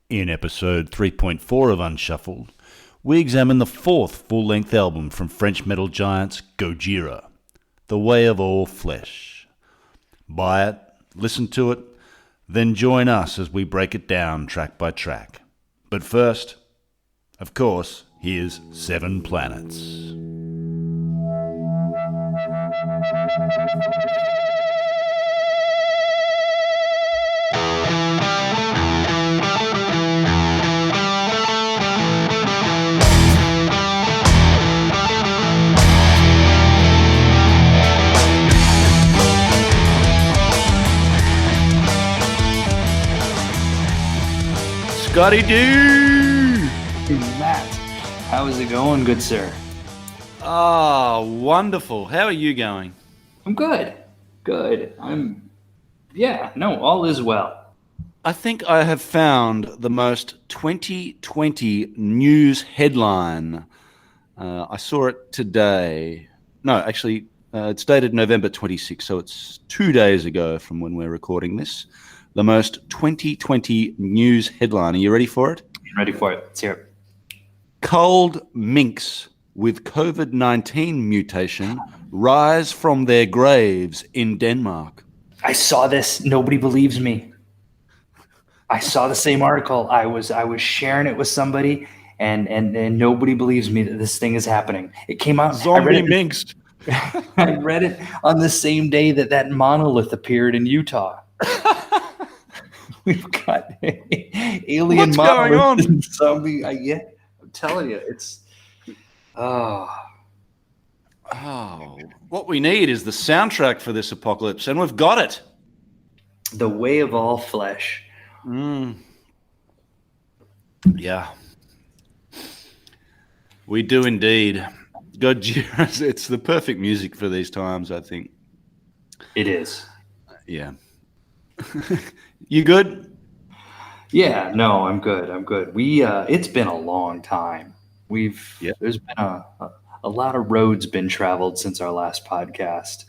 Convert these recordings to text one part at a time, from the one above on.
In episode 3.4 of Unshuffled, we examine the fourth full-length album from French metal giants Gojira, The Way of All Flesh. Buy it, listen to it, then join us as we break it down track by track. But first, of course, here's Seven Planets. Scotty Doo! Matt, how is it going, good sir? Ah, wonderful. How are you going? I'm good. Good. All is well. I think I have found the most 2020 news headline. I saw it today. No, actually, it's dated November 26th, so it's 2 days ago from when we're recording this. The most 2020 news headline. Are you ready for it? I'm ready for it. Let's hear it. Cold minks with COVID-19 mutation rise from their graves in Denmark. I saw this. Nobody believes me. I saw the same article. I was sharing it with somebody, and nobody believes me that this thing is happening. It came out. Zombie minks. I read it on the same day that monolith appeared in Utah. We've got alien What's going on? and zombie. I'm telling you, it's What we need is the soundtrack for this apocalypse, and we've got it. The Way of All Flesh. Yeah, we do indeed. Gojira, it's the perfect music for these times, I think. It is. Yeah. You good? Yeah, no, I'm good. It's been a long time. There's been a lot of roads been traveled since our last podcast.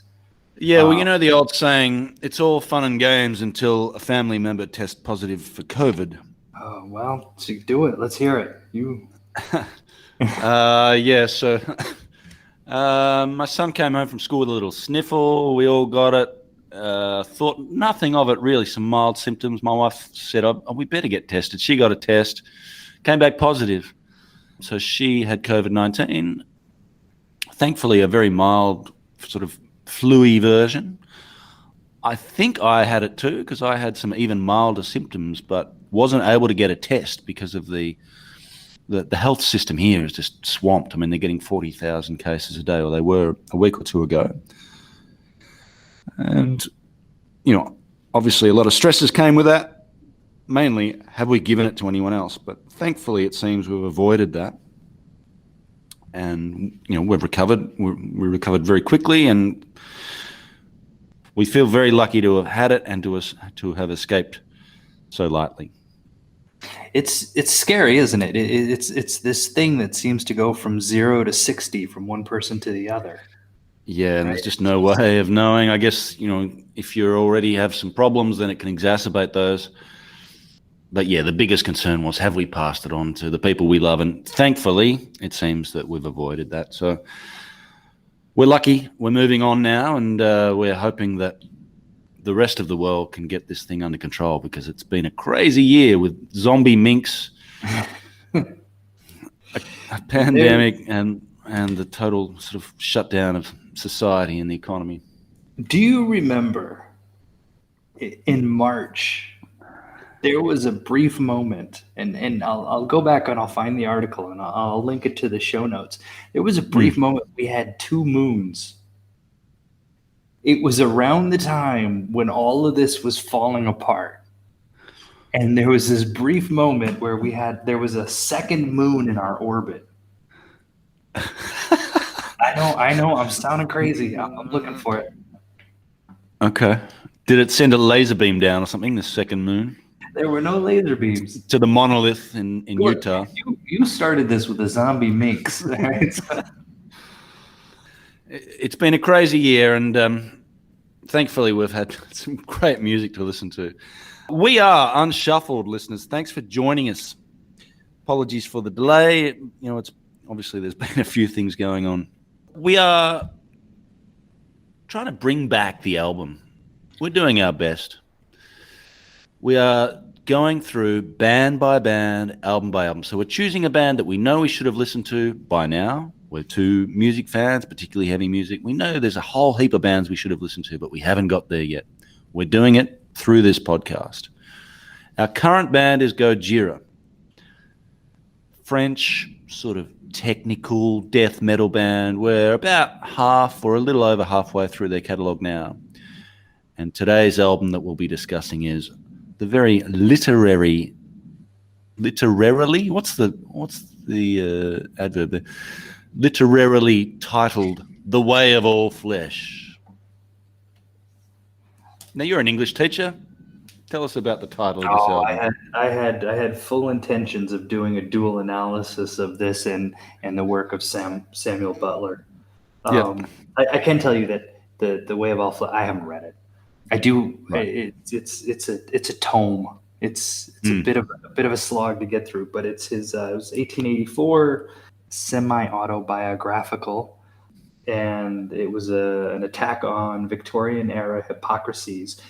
Yeah, well, you know the old saying, it's all fun and games until a family member tests positive for COVID. Oh, well, so do it. Let's hear it. So my son came home from school with a little sniffle. We all got it. Thought nothing of it really, some mild symptoms. My wife said, we better get tested. She got a test, came back positive. So she had COVID-19. Thankfully, a very mild sort of flu-y version. I think I had it too because I had some even milder symptoms, but wasn't able to get a test because of the health system here is just swamped. I mean, they're getting 40,000 cases a day, or they were a week or two ago. And, obviously a lot of stresses came with that. Mainly, have we given it to anyone else? But thankfully, it seems we've avoided that. And, we've recovered. We recovered very quickly, and we feel very lucky to have had it and to have escaped so lightly. It's scary, isn't it? It's this thing that seems to go from 0 to 60 from one person to the other. Yeah, and there's just no way of knowing. I guess, if you already have some problems, then it can exacerbate those. But yeah, the biggest concern was, have we passed it on to the people we love? And thankfully, it seems that we've avoided that. So we're lucky. We're moving on now, and we're hoping that the rest of the world can get this thing under control, because it's been a crazy year with zombie minks, a pandemic, and the total sort of shutdown of society and the economy. Do you remember in March, there was a brief moment, and I'll go back and I'll find the article and I'll link it to the show notes. There was a brief moment we had 2 moons. It was around the time when all of this was falling apart. And there was this brief moment where there was a second moon in our orbit. I know, I'm sounding crazy. I'm looking for it. Okay. Did it send a laser beam down or something, the second moon? There were no laser beams. To the monolith in Utah. You started this with the zombie minks. It's been a crazy year, and thankfully we've had some great music to listen to. We are Unshuffled, listeners. Thanks for joining us. Apologies for the delay. It's obviously there's been a few things going on. We are trying to bring back the album. We're doing our best. We are going through band by band, album by album. So we're choosing a band that we know we should have listened to by now. We're two music fans, particularly heavy music. We know there's a whole heap of bands we should have listened to, but we haven't got there yet. We're doing it through this podcast. Our current band is Gojira. French sort of technical death metal band. We're about half or a little over halfway through their catalogue now. And today's album that we'll be discussing is the very literarily, what's the adverb there? Literarily titled The Way of All Flesh. Now, you're an English teacher. Tell us about the title of this album. I had full intentions of doing a dual analysis of this and the work of Samuel Butler. I can tell you that the Way of All Flesh, I haven't read it. I do. Right. It's a tome. It's a bit of a slog to get through, but it's his. It was 1884, semi-autobiographical, and it was an attack on Victorian era hypocrisies.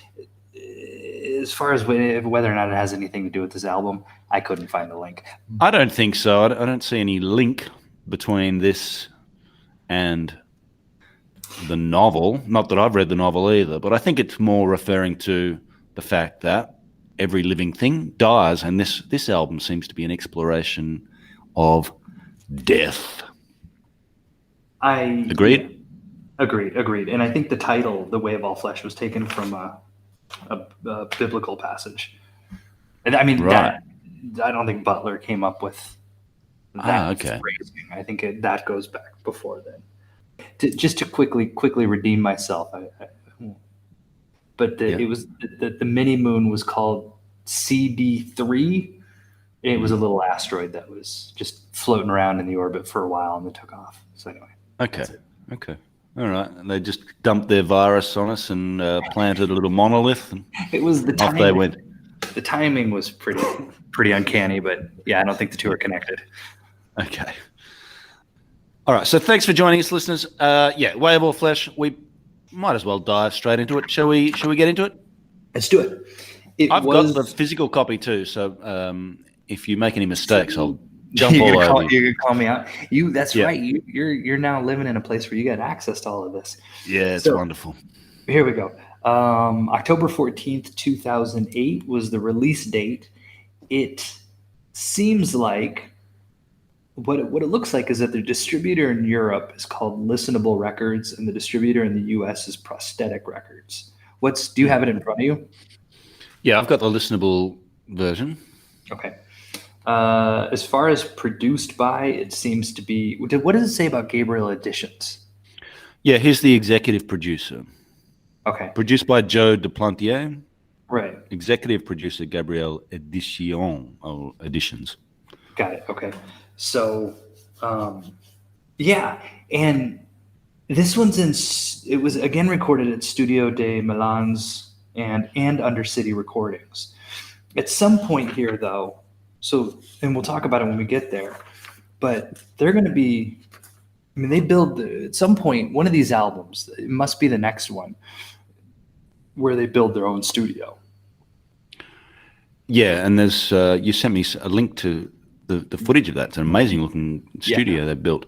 As far as whether or not it has anything to do with this album, I couldn't find a link. I don't think so. I don't see any link between this and the novel. Not that I've read the novel either, but I think it's more referring to the fact that every living thing dies, and this album seems to be an exploration of death. Agreed? Agreed. And I think the title, The Way of All Flesh, was taken from a biblical passage. And I mean, right. I don't think Butler came up with that phrasing. I think that goes back before then. Just to quickly redeem myself, it was the mini moon was called CD3. It was a little asteroid that was just floating around in the orbit for a while and then took off. So anyway. Okay. All right. And they just dumped their virus on us and planted a little monolith. And it was the timing. Off they went. The timing was pretty uncanny, but yeah, I don't think the two are connected. Okay. All right. So thanks for joining us, listeners. Way of All Flesh. We might as well dive straight into it. Shall we get into it? Let's do it. I've got the physical copy too. So if you make any mistakes, I'll jump all over you. You're gonna call me out. That's right. You're now living in a place where you got access to all of this. Yeah, it's wonderful. Here we go. October 14th, 2008 was the release date. It seems like what it looks like is that the distributor in Europe is called Listenable Records, and the distributor in the US is Prosthetic Records. Do you have it in front of you? Yeah, I've got the listenable version. Okay. As far as produced by, it seems to be. What does it say about Gabriel Editions? Yeah, he's the executive producer. Okay. Produced by Joe Duplantier. Right. Executive producer Gabriel Editions. Got it. Okay. So, and this one's it was again recorded at Studio de Milan's and Undercity Recordings. At some point here, though, and we'll talk about it when we get there, but they're going to be, they build, at some point, one of these albums, it must be the next one, where they build their own studio. Yeah, and there's, you sent me a link to the footage of that. It's an amazing looking studio they built.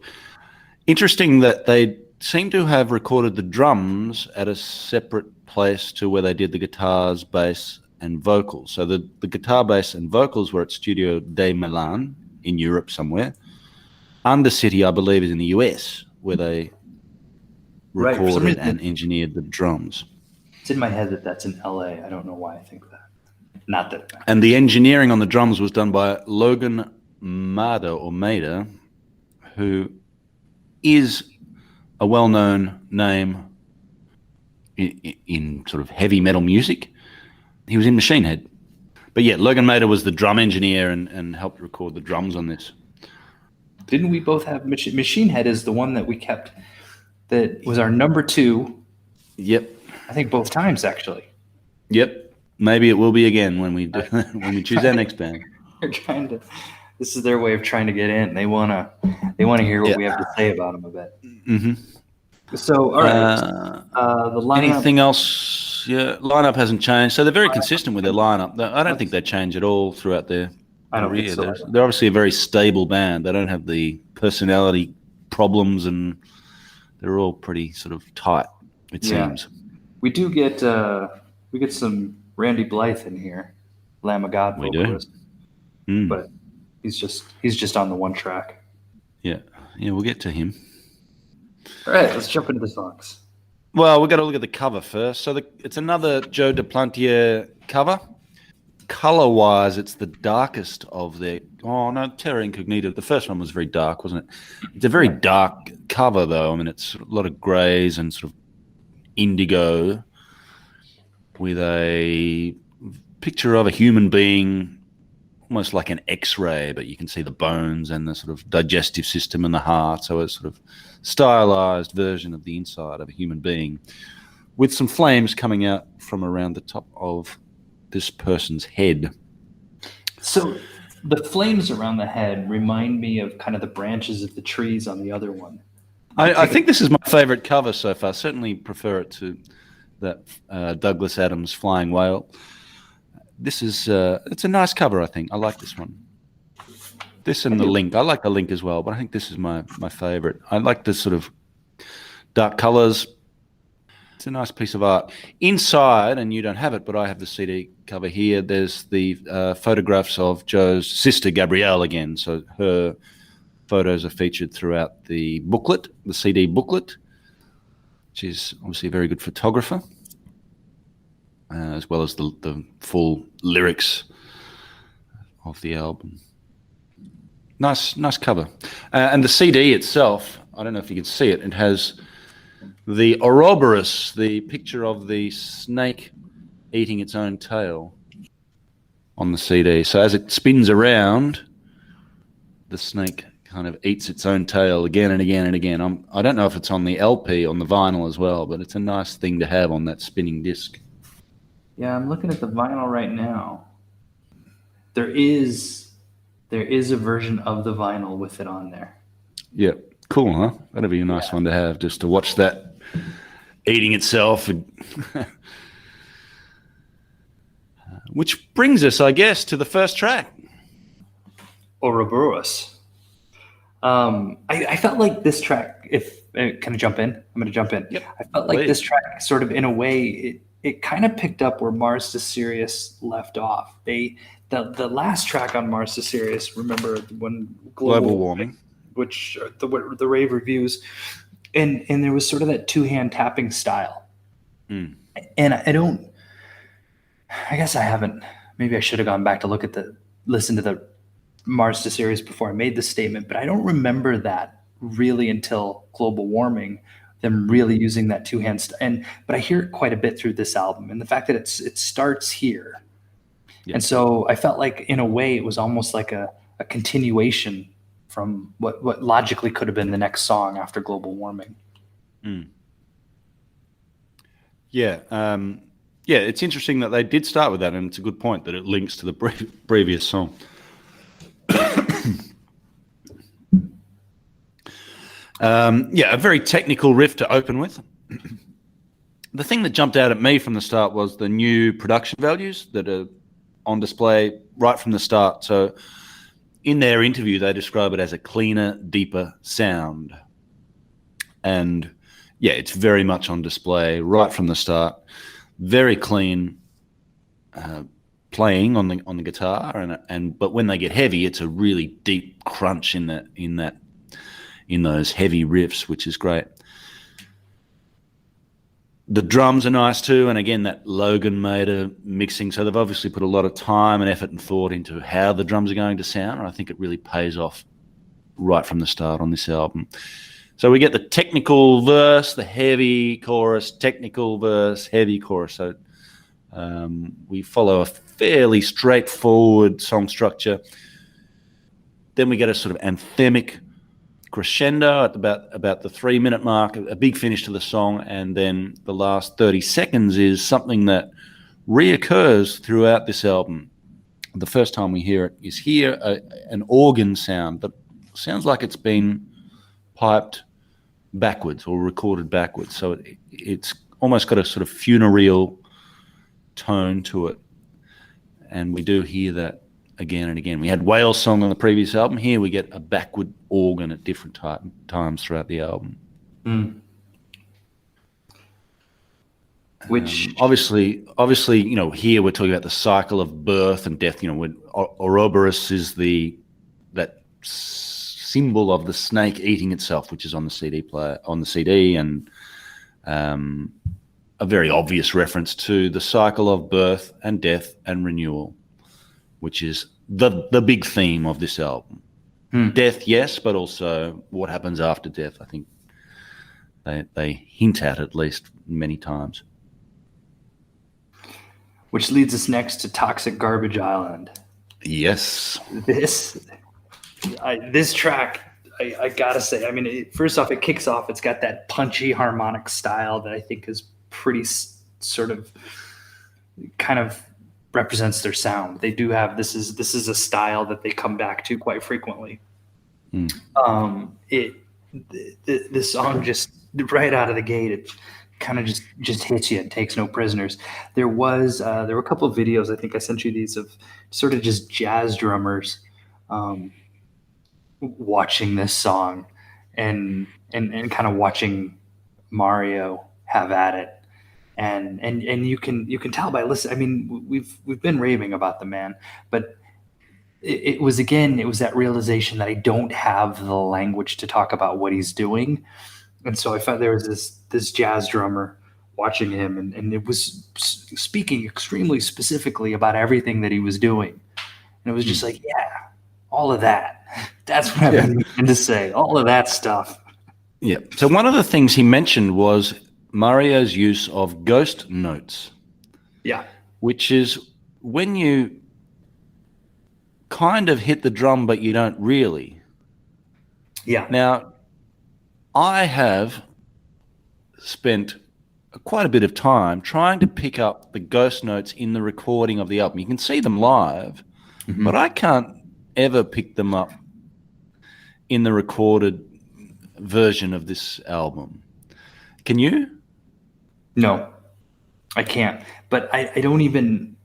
Interesting that they seem to have recorded the drums at a separate place to where they did the guitars, bass, and vocals. So the guitar, bass, and vocals were at Studio de Milan in Europe somewhere. Undercity, I believe, is in the US, where they recorded and engineered the drums. It's in my head that's in LA. I don't know why I think that. Not that. And the engineering on the drums was done by Logan Mader, who is a well-known name in sort of heavy metal music. He was in Machine Head. But yeah, Logan Mader was the drum engineer and helped record the drums on this. Didn't we both have Machine Head is the one that we kept that was our number 2. Yep. I think both times, actually. Yep. maybe it will be again when we do, when we choose our next band. They're trying to. This is their way of trying to get in. They wanna hear what we have to say about them a bit. Mm-hmm. So, all right. The lineup. Anything else? Yeah, lineup hasn't changed. So they're very consistent with their lineup. I don't think they change at all throughout their I don't career. think so. They're obviously a very stable band. They don't have the personality problems, and they're all pretty sort of tight, it seems. We do get some Randy Blythe in here, Lamb of God vocalist. But he's just on the one track. Yeah, we'll get to him. All right, let's jump into the songs. Well, we've got to look at the cover first. So it's another Joe Duplantier cover. Color-wise, it's the darkest of their... Oh, no, Terra Incognita. The first one was very dark, wasn't it? It's a very dark cover, though. I mean, it's a lot of greys and sort of indigo with a picture of a human being, almost like an X-ray, but you can see the bones and the sort of digestive system and the heart. So it's sort of stylized version of the inside of a human being with some flames coming out from around the top of this person's head. So the flames around the head remind me of kind of the branches of the trees on the other one. I think this is my favorite cover so far. Certainly prefer it to that Douglas Adams Flying Whale. This is it's a nice cover, I think. I like this one. This and the Link. I like the Link as well, but I think this is my favorite. I like the sort of dark colors. It's a nice piece of art. Inside, and you don't have it, but I have the CD cover here, there's the photographs of Joe's sister, Gabrielle, again. So her photos are featured throughout the booklet, the CD booklet, which is obviously a very good photographer, as well as the full lyrics of the album. Nice cover. And the CD itself, I don't know if you can see it, it has the Ouroboros, the picture of the snake eating its own tail on the CD. So as it spins around, the snake kind of eats its own tail again and again and again. I don't know if it's on the LP, on the vinyl as well, but it's a nice thing to have on that spinning disc. Yeah, I'm looking at the vinyl right now. There is a version of the vinyl with it on there. Yeah, cool, huh? That'd be a nice one to have, just to watch that eating itself. Which brings us, I guess, to the first track. Ouroboros. I felt like this track, can I jump in? I'm going to jump in. Yep. I felt like this track sort of, in a way, it kind of picked up where Mars to Sirius left off. The last track on Mars to Sirius, remember when Global Warming, which the rave reviews, and there was sort of that two-hand tapping style. And I guess I haven't, maybe I should have gone back to listen to the Mars to Sirius before I made this statement, but I don't remember that really until Global Warming, them really using that two-hand but I hear it quite a bit through this album, and the fact that it starts here. Yeah. And so I felt like, in a way, it was almost like a continuation from what logically could have been the next song after Global Warming. Yeah. It's interesting that they did start with that, and it's a good point that it links to the previous song. A very technical riff to open with. The thing that jumped out at me from the start was the new production values that are on display right from the start. So in their interview, they describe it as a cleaner, deeper sound. And it's very much on display right from the start. Very clean playing on the guitar, but when they get heavy, it's a really deep crunch in those heavy riffs, which is great. The drums are nice too, and again, that Logan Mader mixing. So they've obviously put a lot of time and effort and thought into how the drums are going to sound, and I think it really pays off right from the start on this album. So we get the technical verse, the heavy chorus, technical verse, heavy chorus. So we follow a fairly straightforward song structure. Then we get a sort of anthemic crescendo at about the 3-minute mark, a big finish to the song, and then the last 30 seconds is something that reoccurs throughout this album. The first time we hear it is here, an organ sound that sounds like it's been piped backwards or recorded backwards. So it's almost got a sort of funereal tone to it. And we do hear that again and again. We had Whale Song on the previous album. Here we get a backward organ at different times throughout the album. Which obviously, you know, here we're talking about the cycle of birth and death. You know, when Ouroboros is that symbol of the snake eating itself, which is on the CD player, on the CD, and a very obvious reference to the cycle of birth and death and renewal, which is the big theme of this album. Death, yes, but also what happens after death. I think they hint at least many times. Which leads us next to Toxic Garbage Island. Yes. This track, I gotta say, I mean, first off, it kicks off. It's got that punchy harmonic style that I think is pretty sort of kind of represents their sound. They do have this is a style that they come back to quite frequently. This song just right out of the gate, it kind of just hits you and takes no prisoners. There were a couple of videos, I think I sent you these, of sort of just jazz drummers watching this song and kind of watching Mario have at it. And you can tell by listening. I mean, we've been raving about the man, but it was that realization that I don't have the language to talk about what he's doing. And so I found there was this jazz drummer watching him, and it was speaking extremely specifically about everything that he was doing. And it was just like, yeah, all of that. That's what I've been meaning to say. All of that stuff. Yeah. So one of the things he mentioned was Mario's use of ghost notes. Yeah. Which is when you kind of hit the drum, but you don't really. Yeah. Now, I have spent quite a bit of time trying to pick up the ghost notes in the recording of the album. You can see them live, but I can't ever pick them up in the recorded version of this album. Can you? No, I can't. But I don't even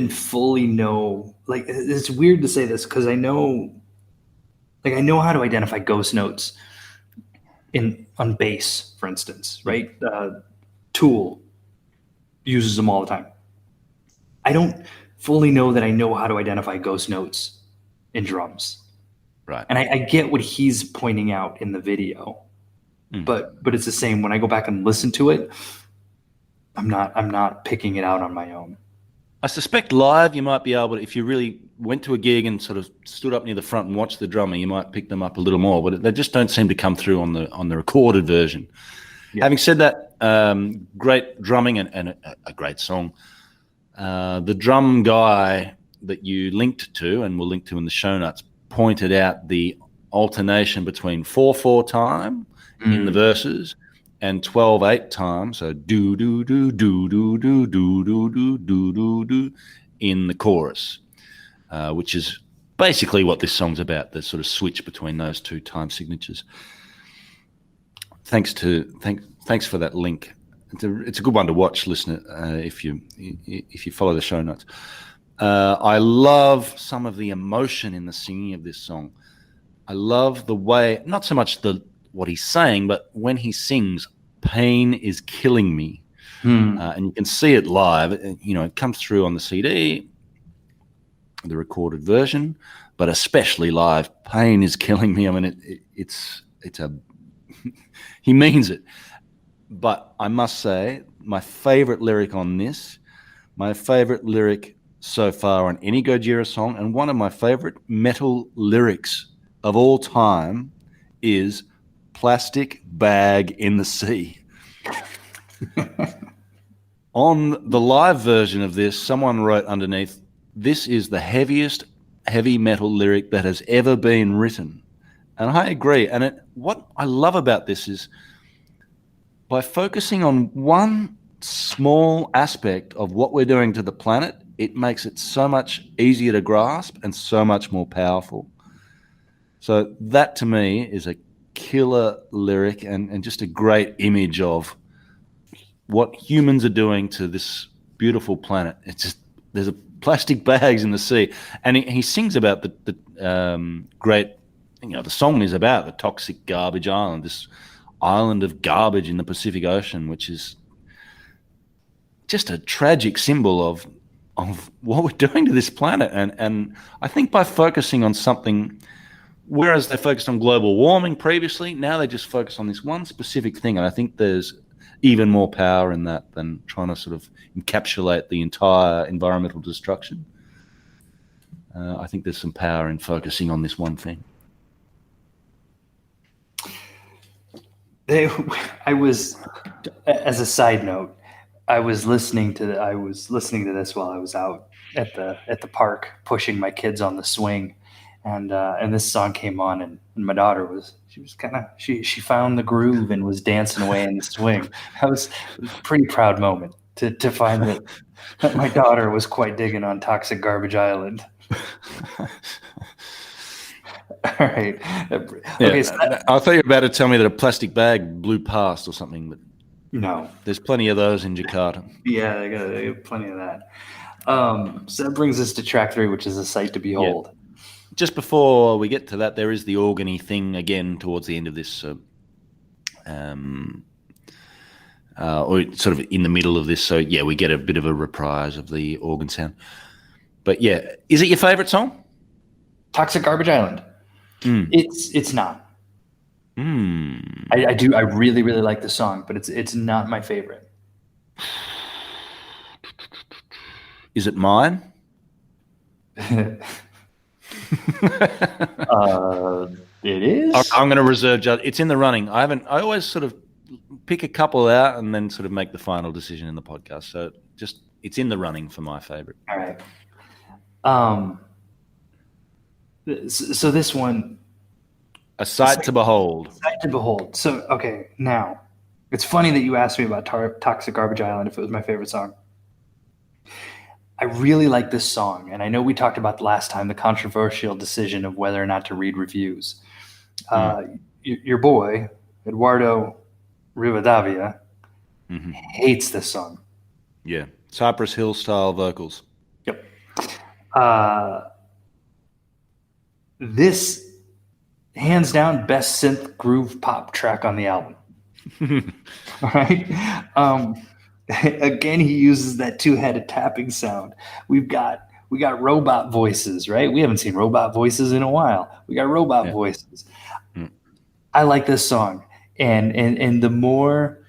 fully know. Like, it's weird to say this because I know how to identify ghost notes on bass, for instance, right? Tool uses them all the time. I don't fully know that I know how to identify ghost notes in drums. Right. And I get what he's pointing out in the video, but it's the same. When I go back and listen to it, I'm not picking it out on my own. I suspect live you might be able to, if you really went to a gig and sort of stood up near the front and watched the drummer, you might pick them up a little more, but they just don't seem to come through on the recorded version. Yeah. Having said that, great drumming and a great song. The drum guy that you linked to, and we'll link to in the show notes, pointed out the alternation between 4/4 time in the verses and 12/8 time, so do do do do do do do do do do do do in the chorus, which is basically what this song's about. The sort of switch between those two time signatures. Thanks for that link. It's a good one to watch, listener, if you follow the show notes. I love some of the emotion in the singing of this song. I love the way, not so much what he's saying, but when he sings, "Pain is killing me," and you can see it live. It comes through on the CD, the recorded version, but especially live. "Pain is killing me." I mean, it's a he means it. But I must say, my favorite lyric on this, my favorite lyric so far on any Gojira song, and one of my favorite metal lyrics of all time is "Plastic bag in the sea." On the live version of this, someone wrote underneath, "This is the heaviest heavy metal lyric that has ever been written." And I agree. And what I love about this is by focusing on one small aspect of what we're doing to the planet, it makes it so much easier to grasp and so much more powerful. So that to me is a killer lyric and just a great image of what humans are doing to this beautiful planet. It's just, there's plastic bags in the sea. And he sings about the great, the song is about the toxic garbage island, this island of garbage in the Pacific Ocean, which is just a tragic symbol of what we're doing to this planet. And I think by focusing on something, whereas they focused on global warming previously, now they just focus on this one specific thing. And I think there's even more power in that than trying to sort of encapsulate the entire environmental destruction. I think there's some power in focusing on this one thing. I was, as a side note, I was listening to this while I was out at the park pushing my kids on the swing, and this song came on, and my daughter she found the groove and was dancing away in the swing. It was a pretty proud moment to find that my daughter was quite digging on Toxic Garbage Island. All right. Okay, so I thought you were about to tell me that a plastic bag blew past or something, but no. There's plenty of those in Jakarta. Yeah, they got plenty of that. So that brings us to track 3, which is a sight to behold. Yeah. Just before we get to that, there is the organy thing again towards the end of this, or sort of in the middle of this. So yeah, we get a bit of a reprise of the organ sound. But yeah, is it your favorite song? Toxic Garbage Island. It's not. I do. I really, really like the song, but it's not my favorite. Is it mine? It is. I'm going to reserve judge. It's in the running. I always sort of pick a couple out and then sort of make the final decision in the podcast. So it's in the running for my favorite. All right. So this one. A sight to behold. Sight to behold. So, okay, now, it's funny that you asked me about Toxic Garbage Island if it was my favorite song. I really like this song, and I know we talked about last time the controversial decision of whether or not to read reviews. Your boy, Eduardo Rivadavia, hates this song. Yeah, Cypress Hill style vocals. Yep. This, hands down, best synth groove pop track on the album. All right. Again, he uses that two-headed tapping sound. We got robot voices, right? We haven't seen robot voices in a while. We got robot voices. I like this song, and the more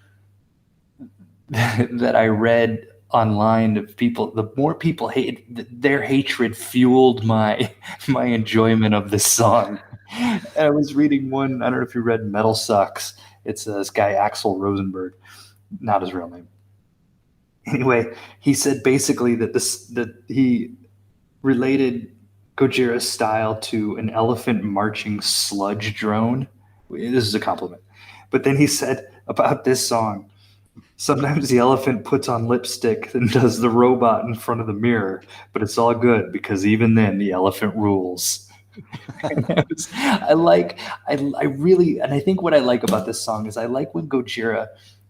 that I read online of people, the more people hate their hatred fueled my enjoyment of this song. And I was reading one. I don't know if you read Metal Sucks. It's this guy Axel Rosenberg, not his real name. Anyway, he said basically that he related Gojira's style to an elephant marching sludge drone. This is a compliment. But then he said about this song, sometimes the elephant puts on lipstick and does the robot in front of the mirror, but it's all good because even then the elephant rules. I really, and I think what I like about this song is I like when Gojira,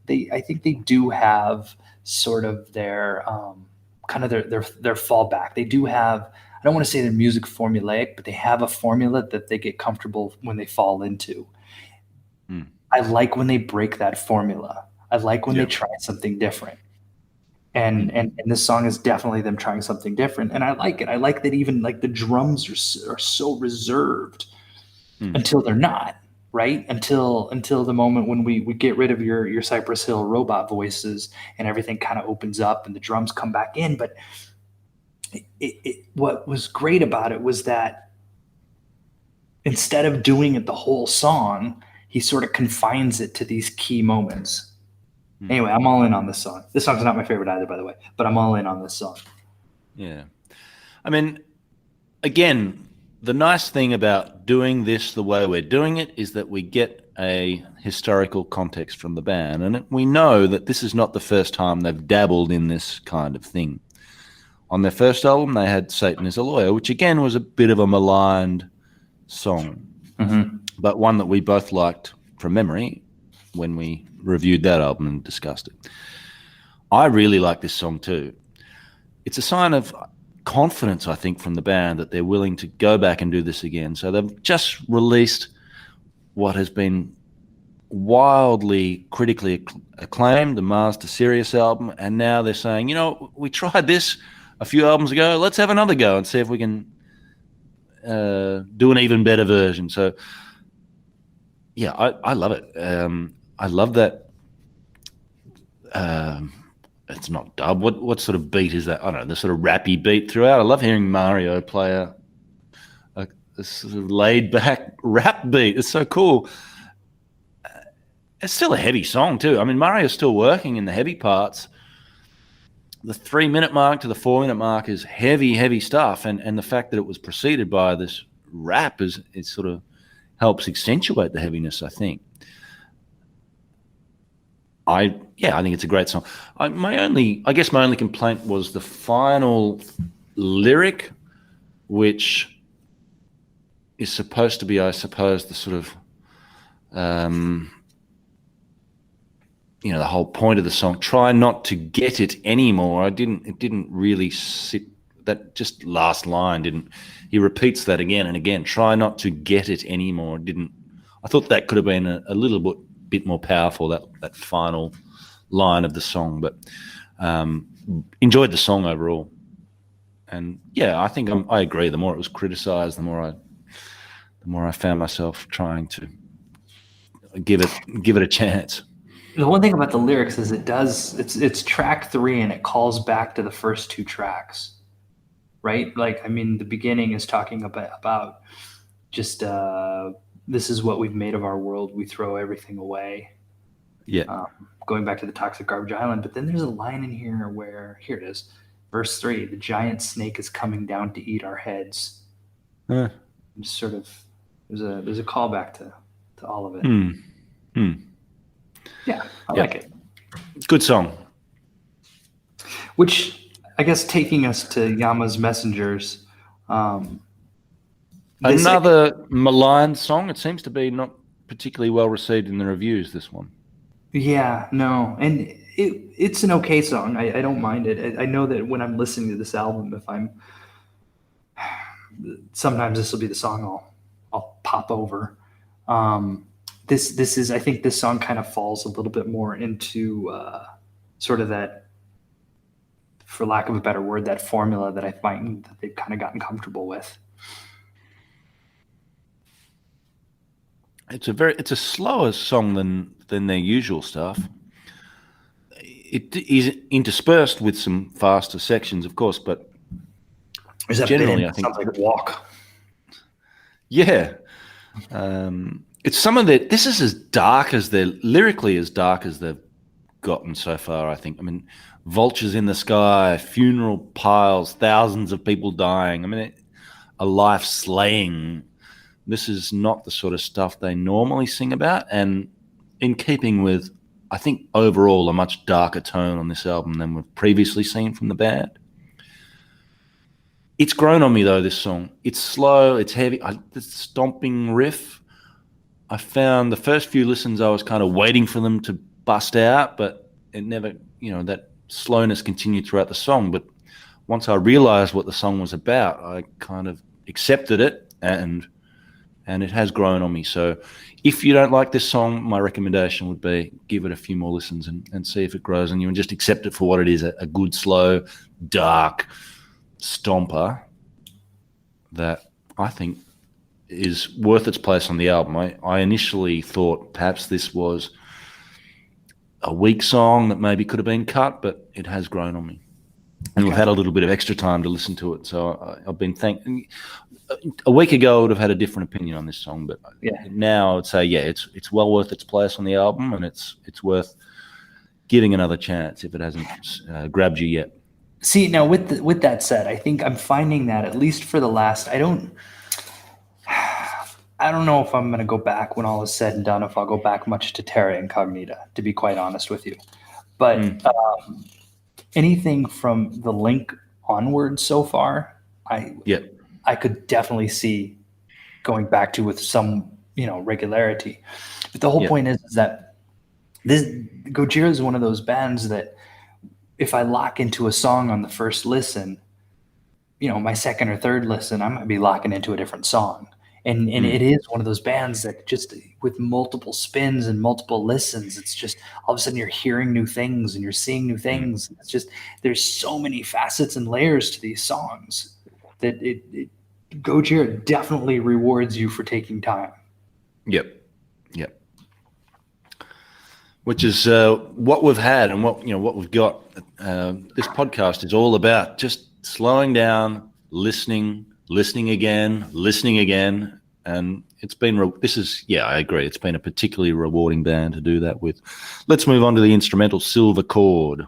I think they do have sort of their kind of their fallback. They do have, I don't want to say they're music formulaic, but they have a formula that they get comfortable when they fall into. I like when they break that formula. I like when they try something different. And this song is definitely them trying something different. And I like it. I like that even like the drums are so reserved until they're not, right? Until the moment when we get rid of your Cypress Hill robot voices and everything kind of opens up and the drums come back in. But what was great about it was that instead of doing it the whole song, he sort of confines it to these key moments. Anyway, I'm all in on this song. This song's not my favorite either, by the way, but I'm all in on this song. Yeah. I mean, again, the nice thing about doing this the way we're doing it is that we get a historical context from the band. And we know that this is not the first time they've dabbled in this kind of thing. On their first album, they had Satan is a Lawyer, which again was a bit of a maligned song, but one that we both liked from memory when we reviewed that album and discussed it. I really like this song too. It's a sign of confidence, I think, from the band that they're willing to go back and do this again. So they've just released what has been wildly critically acclaimed, the Mars to Sirius album, and now they're saying, you know, we tried this a few albums ago, let's have another go and see if we can do an even better version. So yeah, I love it. I love that. It's not dub. What sort of beat is that? I don't know, the sort of rappy beat throughout. I love hearing Mario play a sort of laid back rap beat. It's so cool. It's still a heavy song too. I mean, Mario's still working in the heavy parts. The 3-minute mark to the 4-minute mark is heavy stuff, and the fact that it was preceded by this rap it sort of helps accentuate the heaviness, I think. I think it's a great song. My only complaint was the final lyric, which is supposed to be, I suppose, the sort of the whole point of the song. Try not to get it anymore. It didn't really sit. That just last line didn't. He repeats that again and again. Try not to get it anymore. I thought that could have been a little bit more powerful, that final line of the song. But enjoyed the song overall. And yeah, I think I agree. The more it was criticised, the more I found myself trying to give it a chance. The one thing about the lyrics is it's track 3 and it calls back to the first 2 tracks, right? Like, I mean, the beginning is talking about just this is what we've made of our world. We throw everything away. Yeah. Going back to the Toxic Garbage Island. But then there's a line in here where, here it is, verse 3, the giant snake is coming down to eat our heads. Just sort of, there's a callback to all of it. Yeah, I like it. Good song. Which, I guess, taking us to Yama's Messengers. Another maligned song. It seems to be not particularly well received in the reviews, this one. Yeah, no. And it's an okay song. I don't mind it. I know that when I'm listening to this album, sometimes this will be the song I'll pop over. This is, I think this song kind of falls a little bit more into sort of that, for lack of a better word, that formula that I find that they've kind of gotten comfortable with. It's a slower song than their usual stuff. It is interspersed with some faster sections, of course, but generally, I think sounds like a walk. Yeah. It's some of their. This is lyrically as dark as they've gotten so far, I think. I mean, vultures in the sky, funeral piles, thousands of people dying. I mean, a life slaying. This is not the sort of stuff they normally sing about, and in keeping with, I think, overall a much darker tone on this album than we've previously seen from the band. It's grown on me though, this song. It's slow, it's heavy. The stomping riff, I found the first few listens I was kind of waiting for them to bust out, but it never, that slowness continued throughout the song. But once I realized what the song was about, I kind of accepted it, and it has grown on me. So if you don't like this song, my recommendation would be give it a few more listens and see if it grows on you, and just accept it for what it is, a good, slow, dark stomper that I think is worth its place on the album. I initially thought perhaps this was a weak song that maybe could have been cut, but it has grown on me. And we've had a little bit of extra time to listen to it. So I've been a week ago I would have had a different opinion on this song, but now I would say, it's well worth its place on the album, and it's worth giving another chance if it hasn't grabbed you yet. See, now with that said, I think I'm finding that, at least for the last, I don't know if I'm going to go back when all is said and done, if I'll go back much to Terra Incognita, to be quite honest with you. But anything from the Link onward so far, I could definitely see going back to with some, regularity. But the whole point is that this Gojira is one of those bands that if I lock into a song on the first listen, my second or third listen, I might be locking into a different song. And it is one of those bands that just with multiple spins and multiple listens, it's just all of a sudden you're hearing new things and you're seeing new things. It's just there's so many facets and layers to these songs that Gojira definitely rewards you for taking time. Yep. Which is what we've had and what we've got. This podcast is all about just slowing down, listening again, and it's been. I agree. It's been a particularly rewarding band to do that with. Let's move on to the instrumental Silver Chord.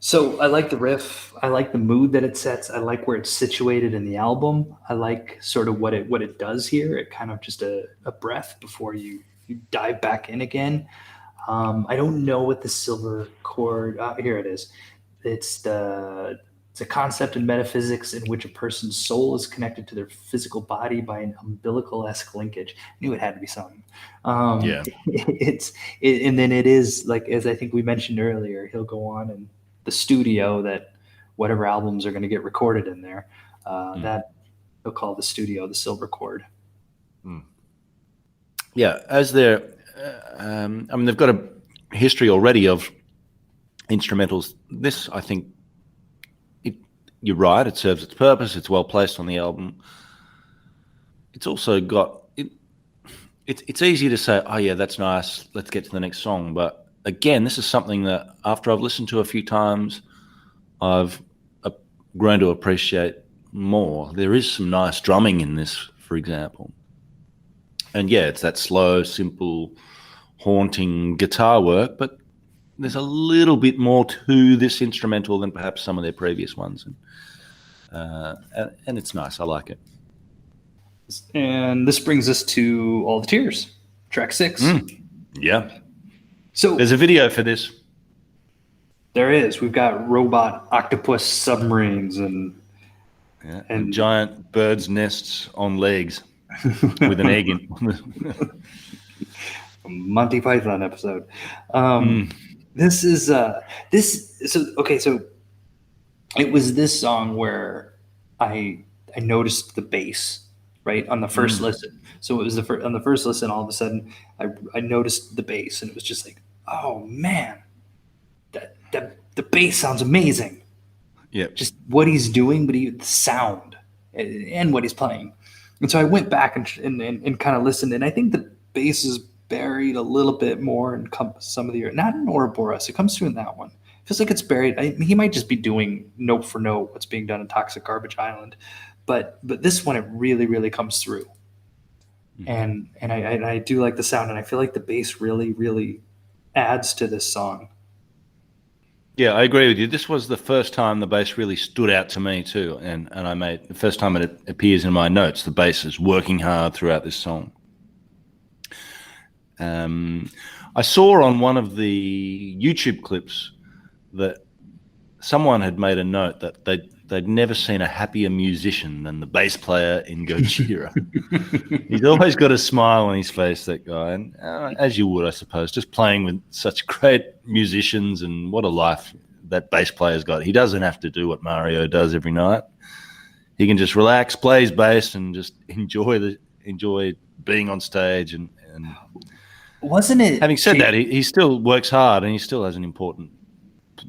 So I like the riff. I like the mood that it sets. I like where it's situated in the album. I like sort of what it does here. It kind of just a breath before you dive back in again. I don't know what the silver chord. Here it is. It's a concept in metaphysics in which a person's soul is connected to their physical body by an umbilical-esque linkage. I knew it had to be something. And then it is like, as I think we mentioned earlier, he'll go on and the studio that whatever albums are going to get recorded in there, that he'll call the studio the silver chord. Yeah, as they're, they've got a history already of instrumentals. This, I think, you're right. It serves its purpose. It's well placed on the album. It's also got It's easy to say, oh yeah, that's nice. Let's get to the next song. But again, this is something that after I've listened to a few times, I've grown to appreciate more. There is some nice drumming in this, for example. And yeah, it's that slow, simple, haunting guitar work, but there's a little bit more to this instrumental than perhaps some of their previous ones. And it's nice. I like it. And this brings us to All the Tears, track 6. Yeah. So there's a video for this. There is. We've got robot octopus submarines and giant birds' nests on legs with an egg in. Monty Python episode. This is So it was this song where I noticed the bass right on the first listen. So it was on the first listen. All of a sudden, I noticed the bass, and it was just like, oh man, that the bass sounds amazing. Yeah, just what he's doing, but the sound and what he's playing. And so I went back and kind of listened, and I think the bass is buried a little bit more in some of the, not in Ouroboros. It comes through in that one. It feels like it's buried. He might just be doing note for note what's being done in Toxic Garbage Island, but this one, it really, really comes through. And I do like the sound, and I feel like the bass really, really adds to this song. Yeah, I agree with you. This was the first time the bass really stood out to me too, and I made the first time it appears in my notes. The bass is working hard throughout this song. I saw on one of the YouTube clips that someone had made a note that they'd never seen a happier musician than the bass player in Gojira. He's always got a smile on his face, that guy, and as you would, I suppose, just playing with such great musicians, and what a life that bass player's got. He doesn't have to do what Mario does every night. He can just relax, play his bass, and just enjoy being on stage. And wasn't it? Having said that, he still works hard, and he still has an important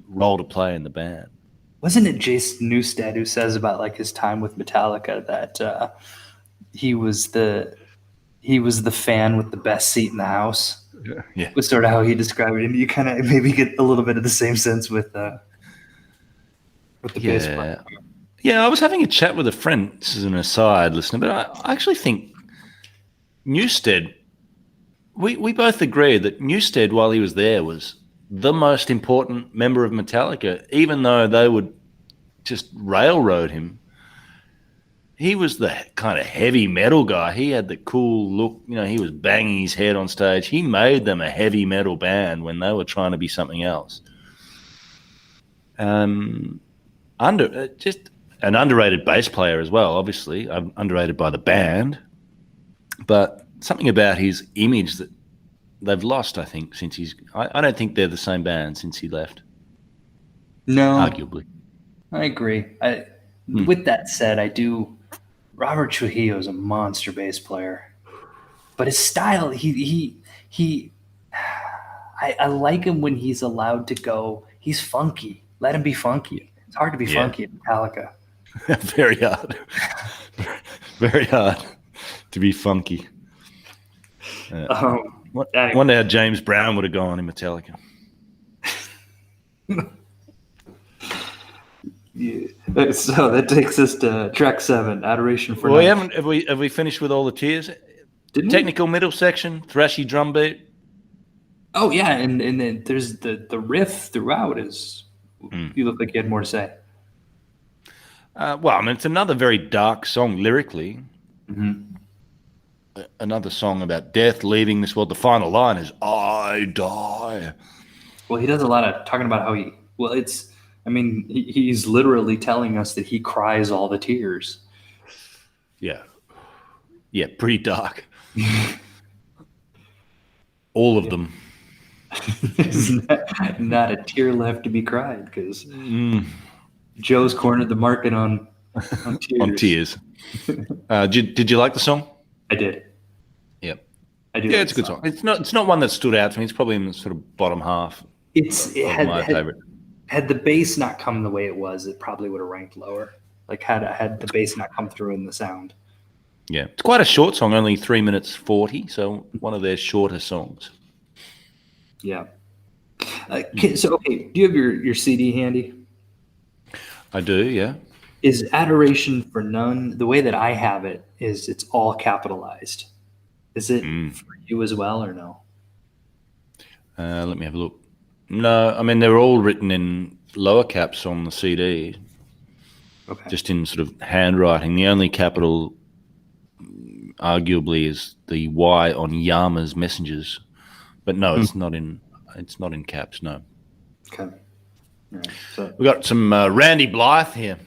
role to play in the band. Wasn't it Jason Newsted who says about like his time with Metallica that he was the fan with the best seat in the house? Yeah, was sort of how he described it, and you kind of maybe get a little bit of the same sense with the bass player. Yeah, I was having a chat with a friend. This is an aside, listener, but I actually think Newsted. We both agree that Newsted, while he was there, was the most important member of Metallica, even though they would just railroad him. he was the kind of heavy metal guy. He had the cool look. You know, he was banging his head on stage. He made them a heavy metal band when they were trying to be something else. Just an underrated bass player as well, obviously. Underrated by the band. But something about his image that they've lost, I think, since I don't think they're the same band since he left. No. Arguably. I agree. With that said, Robert Trujillo is a monster bass player. But his style, I like him when he's allowed to go. He's funky. Let him be funky. It's hard to be funky in Metallica. Very hard. Very hard to be funky. I wonder how James Brown would have gone in Metallica. Yeah. So that takes us to track 7, Adoration for None. Have we finished with all the tiers? Technical middle section, thrashy drum beat. Oh yeah, and then there's the riff throughout is. You look like you had more to say. Well, I mean, it's another very dark song lyrically. Another song about death, leaving this world. The final line is "I die." Well, he does a lot of talking about how he. Well, he's literally telling us that he cries all the tears. Yeah, pretty dark. All of them. There's not a tear left to be cried because Joe's cornered the market on tears. On tears. Did you like the song? I did. Yep. I do. Yeah, it's a good song. It's not one that stood out to me. It's probably in the sort of bottom half. My favorite. Had the bass not come the way it was, it probably would have ranked lower. Like had the bass not come through in the sound. Yeah, it's quite a short song, only 3 minutes 40. So one of their shorter songs. Yeah. So do you have your CD handy? I do. Yeah. Is Adoration for None, the way that I have it, is it's all capitalized. Is it for you as well or no? Let me have a look. No, I mean, they're all written in lower caps on the CD. Okay. Just in sort of handwriting. The only capital, arguably, is the Y on Yama's Messengers. But no, it's not in caps, no. Okay. All right. So We got some Randy Blythe here.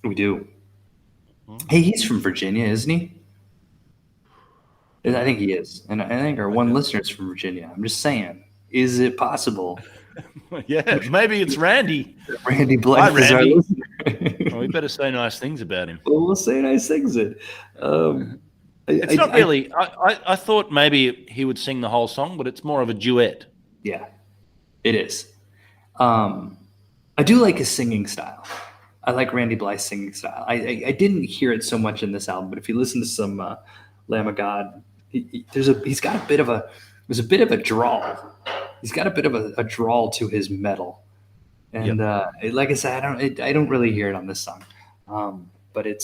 we do. Hey, he's from Virginia, isn't he? I think he is. And I think our one listener's from Virginia. I'm just saying, is it possible? Yeah, maybe it's Randy. Randy Blythe. Hi, Randy. Is our listener. Well, we better say nice things about him. Well, we'll say nice things. It's not really. I thought maybe he would sing the whole song, but it's more of a duet. Yeah, it is. I do like his singing style. I like Randy Blythe's singing style. I didn't hear it so much in this album, but if you listen to some Lamb of God, there's got a bit of a drawl. He's got a bit of a drawl to his metal, and like I said, I don't really hear it on this song, but I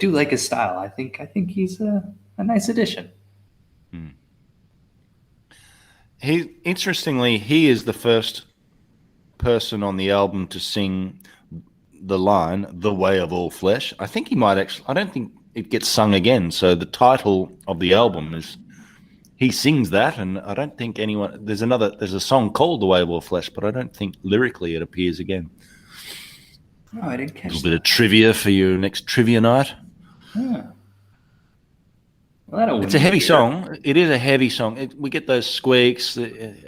do like his style. I think he's a nice addition. Interestingly, he is the first person on the album to sing the line "The Way of All Flesh." I think he might actually. I don't think it gets sung again. So the title of the album is. He sings that, and I don't think anyone. There's a song called "The Way of All Flesh," but I don't think lyrically it appears again. No, I didn't catch that. A little bit of trivia for your next trivia night. Yeah. Well, it's a heavy song. It is a heavy song. We get those squeaks. It's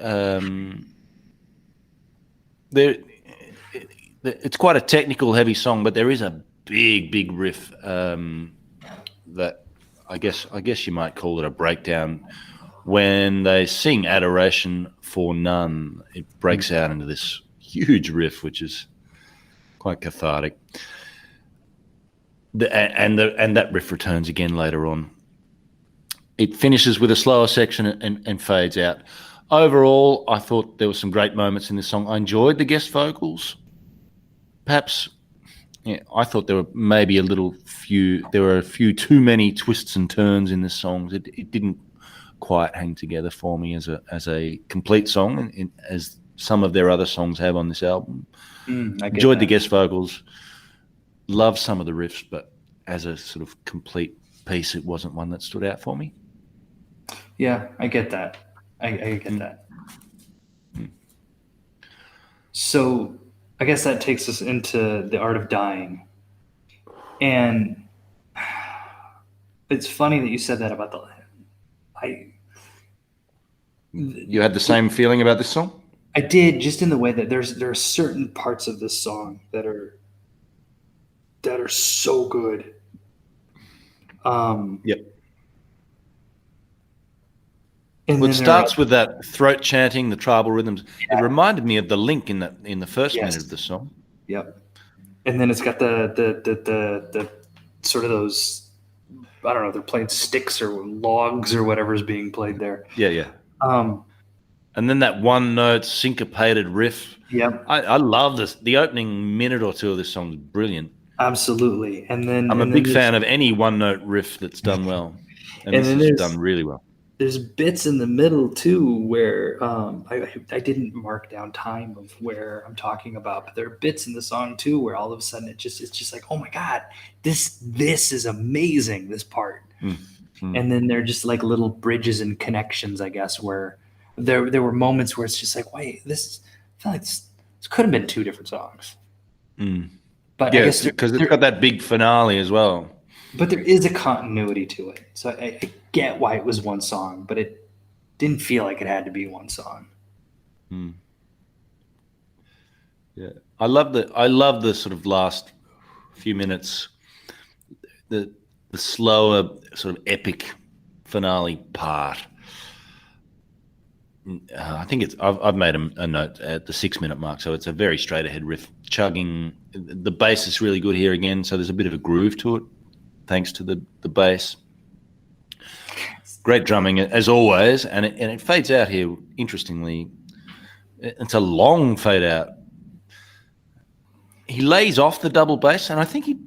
quite a technical, heavy song, but there is a big riff that I guess you might call it a breakdown. When they sing Adoration for None, it breaks out into this huge riff, which is quite cathartic. And that riff returns again later on. It finishes with a slower section and fades out. Overall, I thought there were some great moments in this song. I enjoyed the guest vocals. Perhaps, I thought there were maybe there were a few too many twists and turns in this song. It didn't quite hang together for me as a complete song, as some of their other songs have on this album. Enjoyed the guest vocals. love some of the riffs, but as a sort of complete piece, it wasn't one that stood out for me. Yeah, I get that. I get that. So I guess that takes us into The Art of Dying. And it's funny that you said that about You had the same feeling about this song? I did, just in the way that there are certain parts of this song that are so good. Yep. And Well, it starts with that throat chanting, the tribal rhythms. Yeah. It reminded me of the link in the first Yes. minute of the song. Yep. And then it's got the sort of those, I don't know, they're playing sticks or logs or whatever's being played there. Yeah. And then that one note syncopated riff. Yep. I love this. The opening minute or two of this song is brilliant. Absolutely. And then I'm a big fan of any one note riff that's done well. And this is done really well. There's bits in the middle too where I didn't mark down time of where I'm talking about, but there are bits in the song too where all of a sudden it's just like, oh my God, this is amazing, this part. And then they're just like little bridges and connections, I guess, where there were moments where it's just like, wait, I feel like this could have been two different songs. But yeah, I guess because it's got that big finale as well. But there is a continuity to it. So I get why it was one song, but it didn't feel like it had to be one song. Yeah. I love the sort of last few minutes, the slower sort of epic finale part. I think I've made a note at the 6 minute mark, so it's a very straight ahead riff, chugging. The bass is really good here again, so there's a bit of a groove to it, thanks to the bass. Great drumming as always, and it fades out here. Interestingly, it's a long fade out. He lays off the double bass, and I think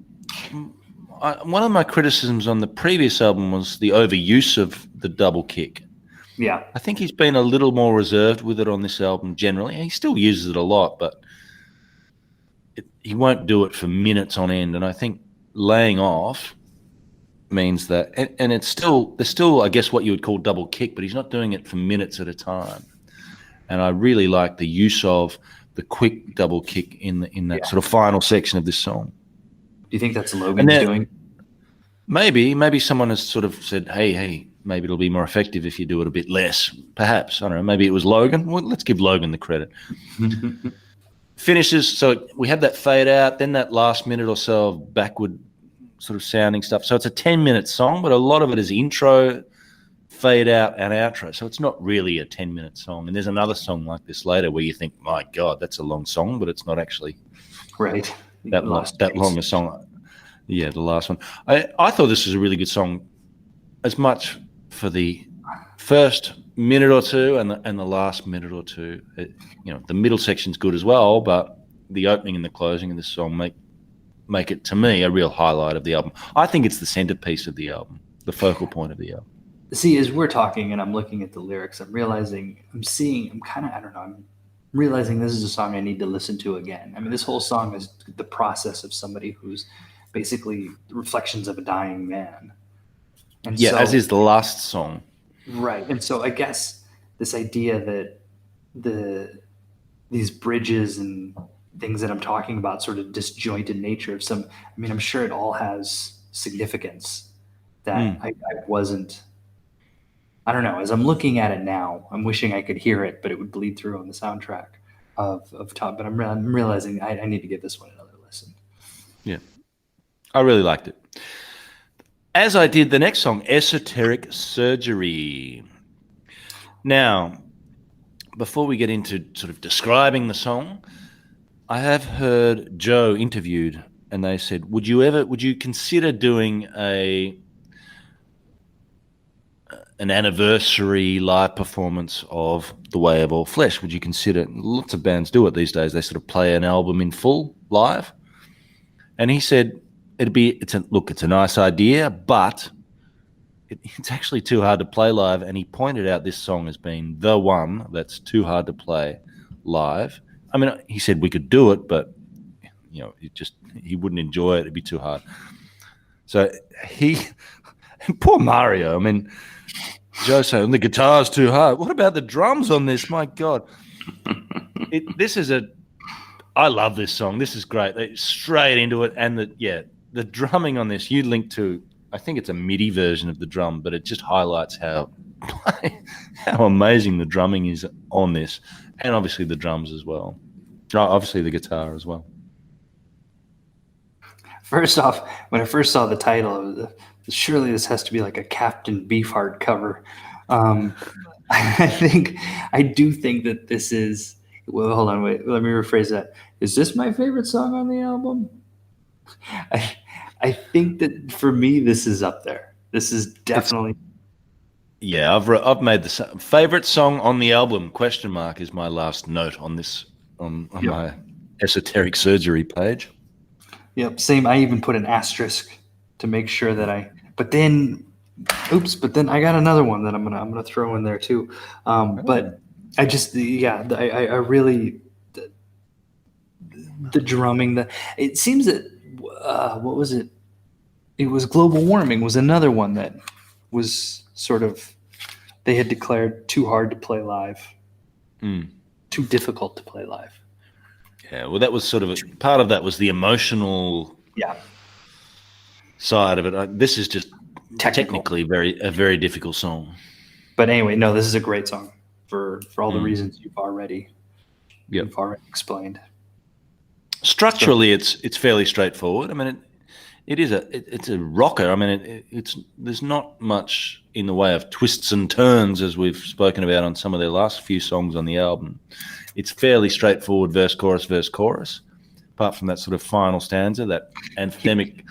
one of my criticisms on the previous album was the overuse of the double kick. Yeah. I think he's been a little more reserved with it on this album generally. He still uses it a lot, but he won't do it for minutes on end. And I think laying off means that, and there's still, I guess, what you would call double kick, but he's not doing it for minutes at a time. And I really like the use of the quick double kick in that sort of final section of this song. Do you think that's Logan's doing? Maybe someone has sort of said, hey, maybe it'll be more effective if you do it a bit less. Perhaps. I don't know. Maybe it was Logan. Well, let's give Logan the credit. Finishes. So we have that fade out, then that last minute or so of backward sort of sounding stuff. So it's a 10-minute song, but a lot of it is intro, fade out, and outro. So it's not really a 10-minute song. And there's another song like this later where you think, my God, that's a long song, but it's not actually right. that long a song. Yeah, the last one. I thought this was a really good song, as much for the first minute or two and the last minute or two. The middle section's good as well, but the opening and the closing of this song make it, to me, a real highlight of the album. I think it's the centerpiece of the album, the focal point of the album. See, as we're talking and I'm looking at the lyrics, I'm realizing this is a song I need to listen to again. I mean, this whole song is the process of somebody who's basically reflections of a dying man. And yeah, as is the last song. Right. And so I guess this idea that these bridges and things that I'm talking about, sort of disjointed nature of I'm sure it all has significance that I wasn't, I don't know, as I'm looking at it now, I'm wishing I could hear it, but it would bleed through on the soundtrack of Tom. But I'm realizing I need to give this one another listen. Yeah. I really liked it. As I did the next song, Esoteric Surgery. Now, before we get into sort of describing the song, I have heard Joe interviewed, and they said, would you consider doing an anniversary live performance of The Way of All Flesh? Would you consider? Lots of bands do it these days. They sort of play an album in full live. And he said, it's a nice idea, but it's actually too hard to play live. And he pointed out this song as being the one that's too hard to play live. I mean, he said we could do it, but he wouldn't enjoy it. It'd be too hard. So poor Mario. I mean, Joe saying the guitar's too hard. What about the drums on this? My God, I love this song. This is great. Straight into it, and the drumming on this. You link to, I think it's a MIDI version of the drum, but it just highlights how amazing the drumming is on this, and obviously the drums as well. Obviously the guitar as well. First off, when I first saw the title, surely this has to be like a Captain Beefheart cover. I do think that this is. Well, hold on, wait. Let me rephrase that. Is this my favorite song on the album? I think that for me, this is up there. This is definitely. Yeah, I've made the favorite song on the album. ? Is my last note on this on my esoteric surgery page. Yep, same. I even put an asterisk to make sure that But then I got another one that I'm gonna throw in there too. But I just I really the drumming. It seems that what was it? It was global warming was another one that was sort of they had declared too hard to play live, too difficult to play live. Yeah, well, that was sort of part of that was the emotional side of it. This is just technically a very difficult song. But anyway, no, this is a great song for all the reasons you've already explained. Structurally, it's fairly straightforward. I mean, it's a rocker. I mean, there's not much in the way of twists and turns as we've spoken about on some of their last few songs on the album. It's fairly straightforward verse, chorus, apart from that sort of final stanza, that anthemic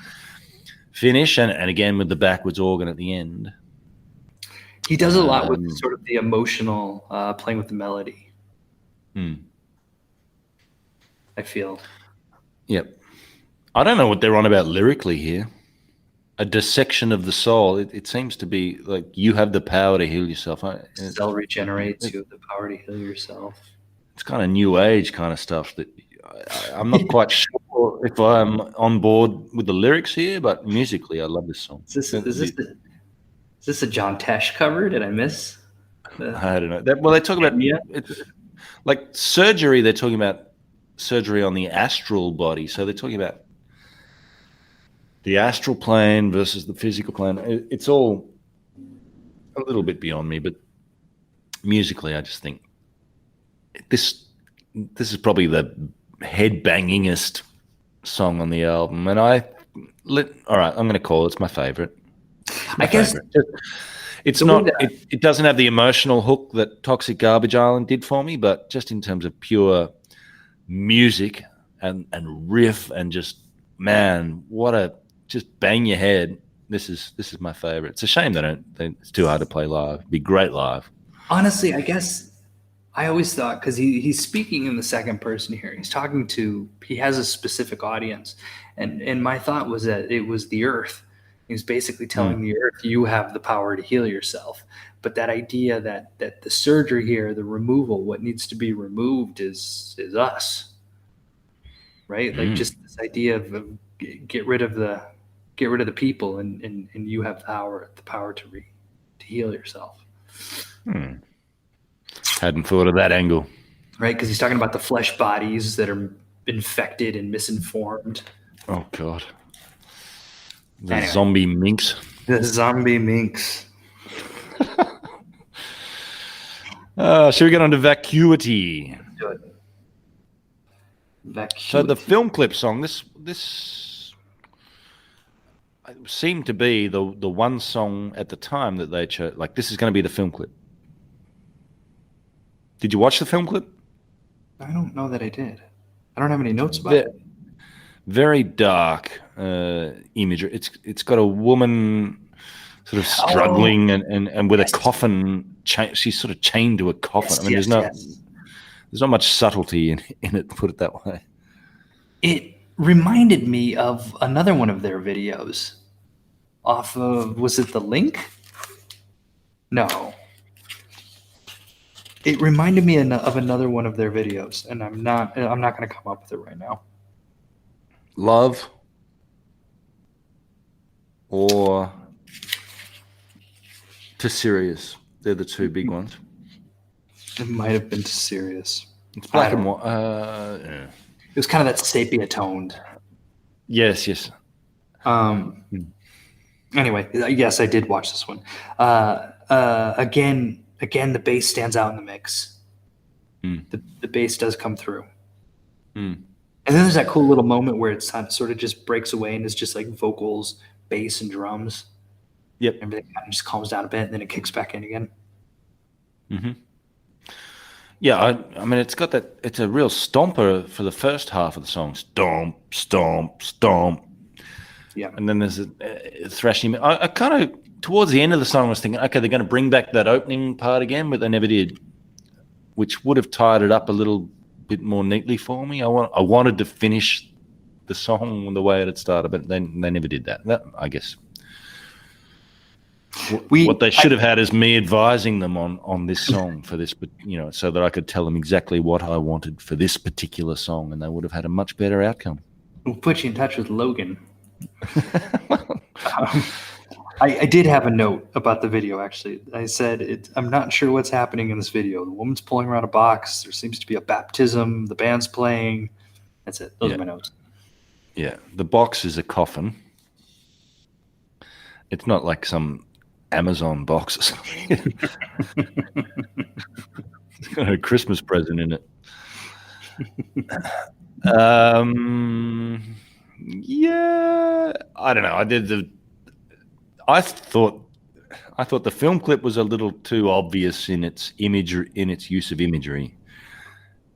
finish, and again with the backwards organ at the end. He does a lot with sort of the emotional playing with the melody. I feel. Yep. I don't know what they're on about lyrically here. A dissection of the soul. It seems to be like you have the power to heal yourself. Cell regenerates. You have the power to heal yourself. It's kind of new age kind of stuff that I'm not quite sure if I'm on board with the lyrics here, but musically, I love this song. Is this a John Tesh cover? Did I miss? I don't know. They talk about like surgery. They're talking about surgery on the astral body. So they're talking about the astral plane versus the physical plane. It's all a little bit beyond me, but musically, I just think this is probably the head-bangingest song on the album. And all right, I'm going to call it's my favorite. I guess it's not. It doesn't have the emotional hook that Toxic Garbage Island did for me, but just in terms of pure music and riff and just just bang your head. This is my favorite. It's a shame it's too hard to play live. It'd be great live. Honestly, I guess I always thought, because he's speaking in the second person here, he has a specific audience, and my thought was that it was the earth. He was basically telling the earth, you have the power to heal yourself. But that idea that the surgery here, the removal, what needs to be removed is us, right? Like just this idea of get rid of the people, and you have the power to heal yourself. Hadn't thought of that angle. Right, because he's talking about the flesh bodies that are infected and misinformed. Oh, God. Zombie minks. The zombie minks. Should we get on to Vacuity? Do it. Vacuity. So the film clip song, this seemed to be the one song at the time that they chose. Like, this is going to be the film clip. Did you watch the film clip? I don't know that I did. I don't have any notes about it. Very dark imagery. It's got a woman sort of struggling and with a coffin. She's sort of chained to a coffin. There's not much subtlety in it. Put it that way. It reminded me of another one of their videos. Off of, was it The Link? No. It reminded me of another one of their videos, and I'm not going to come up with it right now. Love or To Sirius. They're the two big ones. It might have been too serious. It's black and white. Yeah. It was kind of that sepia toned. Yes. Anyway, yes, I did watch this one. Again, the bass stands out in the mix. The bass does come through. And then there's that cool little moment where it sort of just breaks away and it's just like vocals, bass, and drums. Yep. Everything kind of just calms down a bit and then it kicks back in again. Mm-hmm. Yeah, I mean, it's got that. It's a real stomper for the first half of the song. Stomp, stomp, stomp. Yeah. And then there's a thrashing. I kind of, towards the end of the song, I was thinking, okay, they're going to bring back that opening part again, but they never did, which would have tied it up a little bit more neatly for me. I wanted to finish the song the way it had started, but they never did that. That, I guess. What they should have had is me advising them on this song for this, but so that I could tell them exactly what I wanted for this particular song, and they would have had a much better outcome. We'll put you in touch with Logan. I did have a note about the video, actually. I said, I'm not sure what's happening in this video. The woman's pulling around a box. There seems to be a baptism. The band's playing. That's it. Those are my notes. Yeah. The box is a coffin. It's not like some Amazon box or something. It's got a Christmas present in it. Yeah, I don't know. I thought the film clip was a little too obvious in its use of imagery,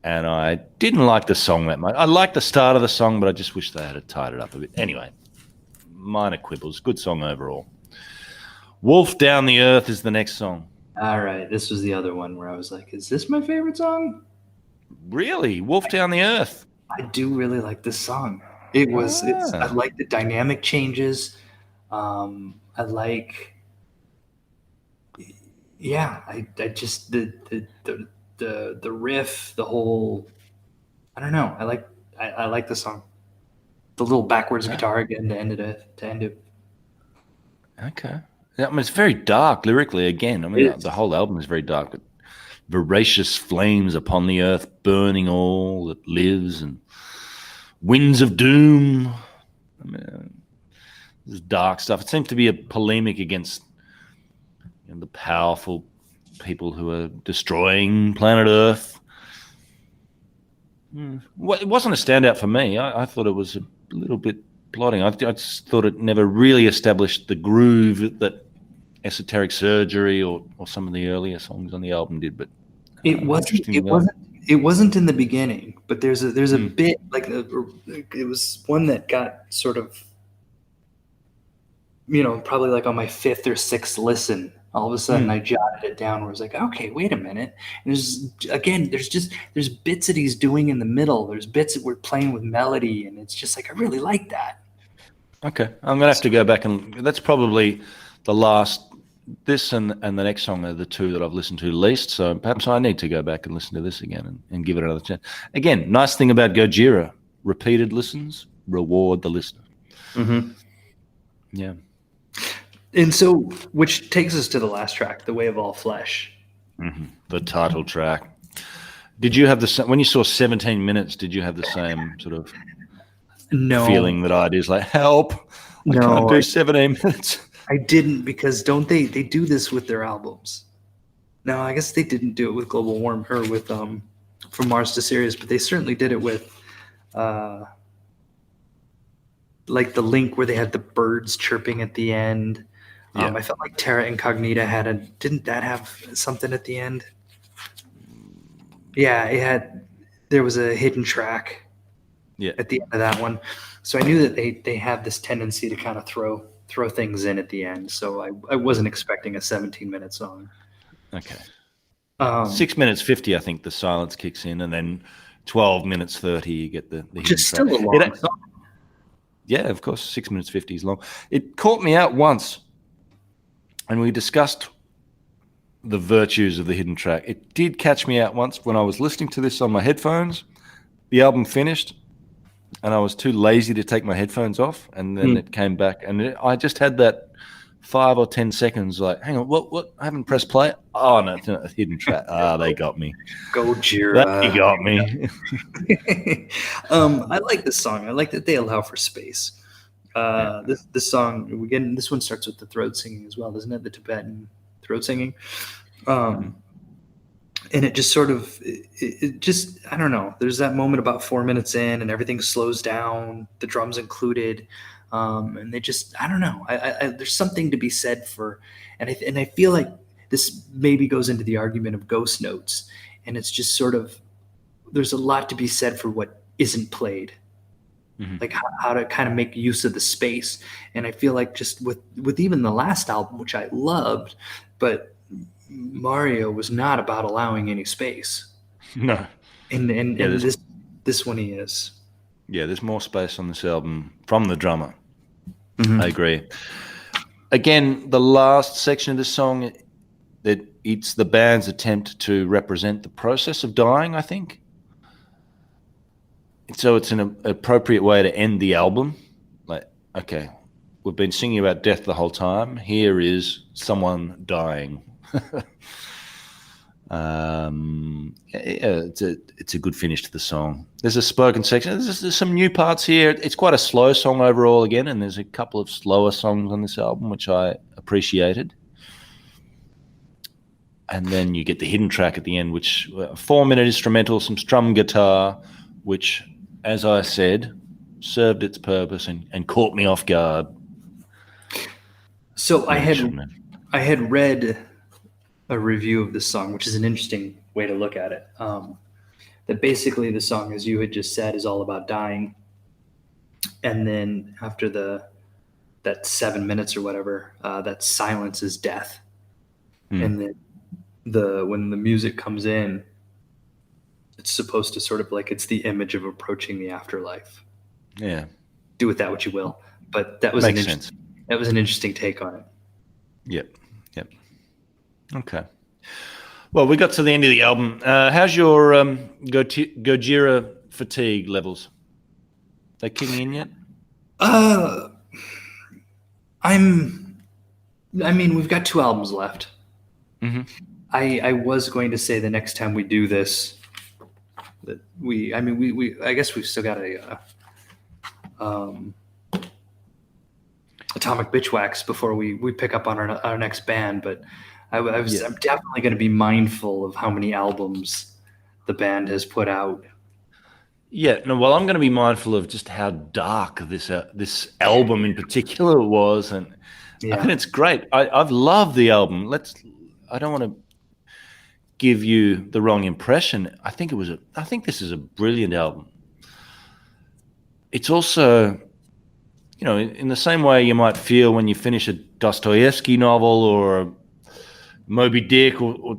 and I didn't like the song that much. I liked the start of the song, but I just wish they had tied it up a bit. Anyway, minor quibbles. Good song overall. Wolf Down the Earth is the next song. All right, this was the other one where I was like, is this my favorite song? Really? Wolf Down the Earth? I do really like this song. I like the dynamic changes. I just the riff, the whole, I don't know. I like the song. The little backwards guitar again to end it. Okay. I mean, it's very dark lyrically again. I mean, the whole album is very dark. But voracious flames upon the earth, burning all that lives, and winds of doom. I mean, this is dark stuff. It seems to be a polemic against the powerful people who are destroying planet Earth. Well, it wasn't a standout for me. I thought it was a little bit plodding. I just thought it never really established the groove that Esoteric Surgery or some of the earlier songs on the album did. But it wasn't in the beginning. But there's a bit like it was one that got sort of probably like on my fifth or sixth listen. All of a sudden, I jotted it down where I was like, okay, wait a minute. And there's bits that he's doing in the middle. There's bits that we're playing with melody, and it's just like, I really like that. Okay. I'm going to have to go back and that's probably the last, this and the next song are the two that I've listened to least. So perhaps I need to go back and listen to this again and give it another chance. Again, nice thing about Gojira, repeated listens reward the listener. Mm-hmm. Yeah. And so, which takes us to the last track, The Way of All Flesh. Mm-hmm. The title track. Did you have when you saw 17 minutes, did you have the same sort of feeling that I did? It's like, help, I can't do 17 minutes. I didn't, because don't they do this with their albums? No, I guess they didn't do it with Global Warm or with From Mars to Sirius, but they certainly did it with like the link where they had the birds chirping at the end. Yeah. I felt like Terra Incognita didn't that have something at the end? Yeah, there was a hidden track at the end of that one. So I knew that they have this tendency to kind of throw things in at the end. So I wasn't expecting a 17-minute song. Okay. 6 minutes 50, I think the silence kicks in, and then 12 minutes 30, you get the which is still a long song. Yeah, of course, 6 minutes 50 is long. It caught me out once. And we discussed the virtues of the hidden track. It did catch me out once when I was listening to this on my headphones. The album finished, and I was too lazy to take my headphones off, and then it came back, and I just had that 5 or 10 seconds. Like, hang on, what? I haven't pressed play. Oh no, it's a hidden track. They got me. Gojira. They got me. I like this song. I like that they allow for space. This song, this one starts with the throat singing as well, doesn't it? The Tibetan throat singing. And it just sort of, it just, I don't know. There's that moment about 4 minutes in and everything slows down, the drums included. And they just, I don't know. There's something to be said for, and I feel like this maybe goes into the argument of ghost notes. And it's just sort of, there's a lot to be said for what isn't played. Like how to kind of make use of the space. And I feel like just with even the last album, which I loved, but Mario was not about allowing any space. No. And this one he is. Yeah, there's more space on this album from the drummer. I agree. Again, the last section of the song, it's the band's attempt to represent the process of dying, I think. So it's an appropriate way to end the album. Like, okay, we've been singing about death the whole time. Here is someone dying. It's a good finish to the song. There's a spoken section. There's some new parts here. It's quite a slow song overall again, and there's a couple of slower songs on this album which I appreciated. And then you get the hidden track at the end, which 4-minute instrumental, some strum guitar, which, as I said, served its purpose and caught me off guard. So I had read a review of this song, which is an interesting way to look at it. That basically the song, as you had just said, is all about dying. And then after that 7 minutes or whatever, that silence is death. And then when the music comes in, it's supposed to sort of like, it's the image of approaching the afterlife. Yeah. Do with that what you will. But that was that was an interesting take on it. Yep. Okay. Well, we got to the end of the album. How's your Gojira fatigue levels? They kicking in yet? We've got 2 albums left. I was going to say the next time we do this, that I guess we've still got a Atomic Bitchwax before we pick up on our next band, but I'm definitely going to be mindful of how many albums the band has put out. Yeah, no. Well, I'm going to be mindful of just how dark this album in particular was, and I think it's great. I've loved the album. I don't want to give you the wrong impression. I think this is a brilliant album. It's also, in the same way you might feel when you finish a Dostoevsky novel or a Moby Dick, or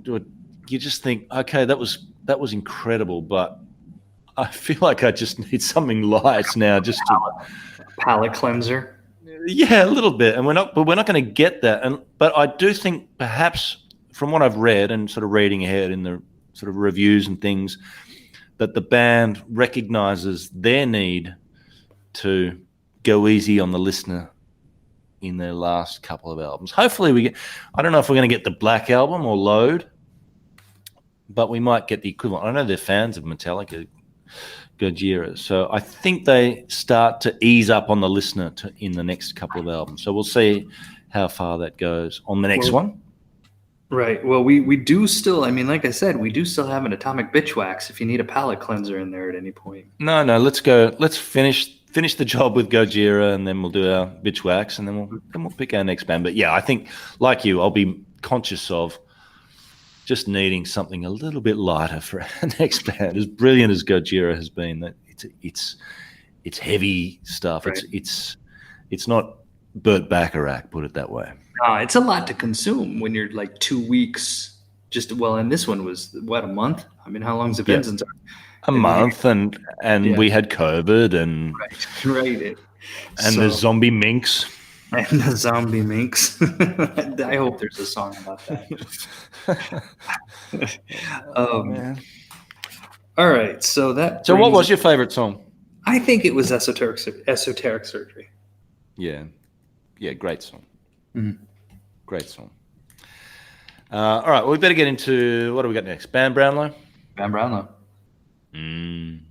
you just think, okay, that was incredible, but I feel like I just need something light now, just to palate cleanser. Yeah, a little bit, and we're not going to get that. But I do think perhaps from what I've read and sort of reading ahead in the sort of reviews and things, that the band recognizes their need to go easy on the listener in their last couple of albums. Hopefully I don't know if we're going to get the Black Album or Load, but we might get the equivalent. I know they're fans of Metallica, Gojira, so I think they start to ease up on the listener in the next couple of albums. So we'll see how far that goes on the next one. Right. Well, we do still, like I said, we do still have an Atomic Bitchwax if you need a palate cleanser in there at any point. No, let's go. Let's finish the job with Gojira, and then we'll do our Bitchwax, and then we'll pick our next band. But yeah, I think, like you, I'll be conscious of just needing something a little bit lighter for our next band. As brilliant as Gojira has been, that it's heavy stuff. Right. It's not Burt Bacharach, put it that way. It's a lot to consume when you're like 2 weeks. And this one was what, a month? How long's it been since? A month, and we had COVID, and right. The zombie minks. And the zombie minks. I hope there's a song about that. Oh man! All right, so what was your favorite song? I think it was esoteric surgery. Yeah, great song. Mhm. Great song. All right, well, we better get into what do we got next? Bam Brownlow. Van Brownlow. Mm.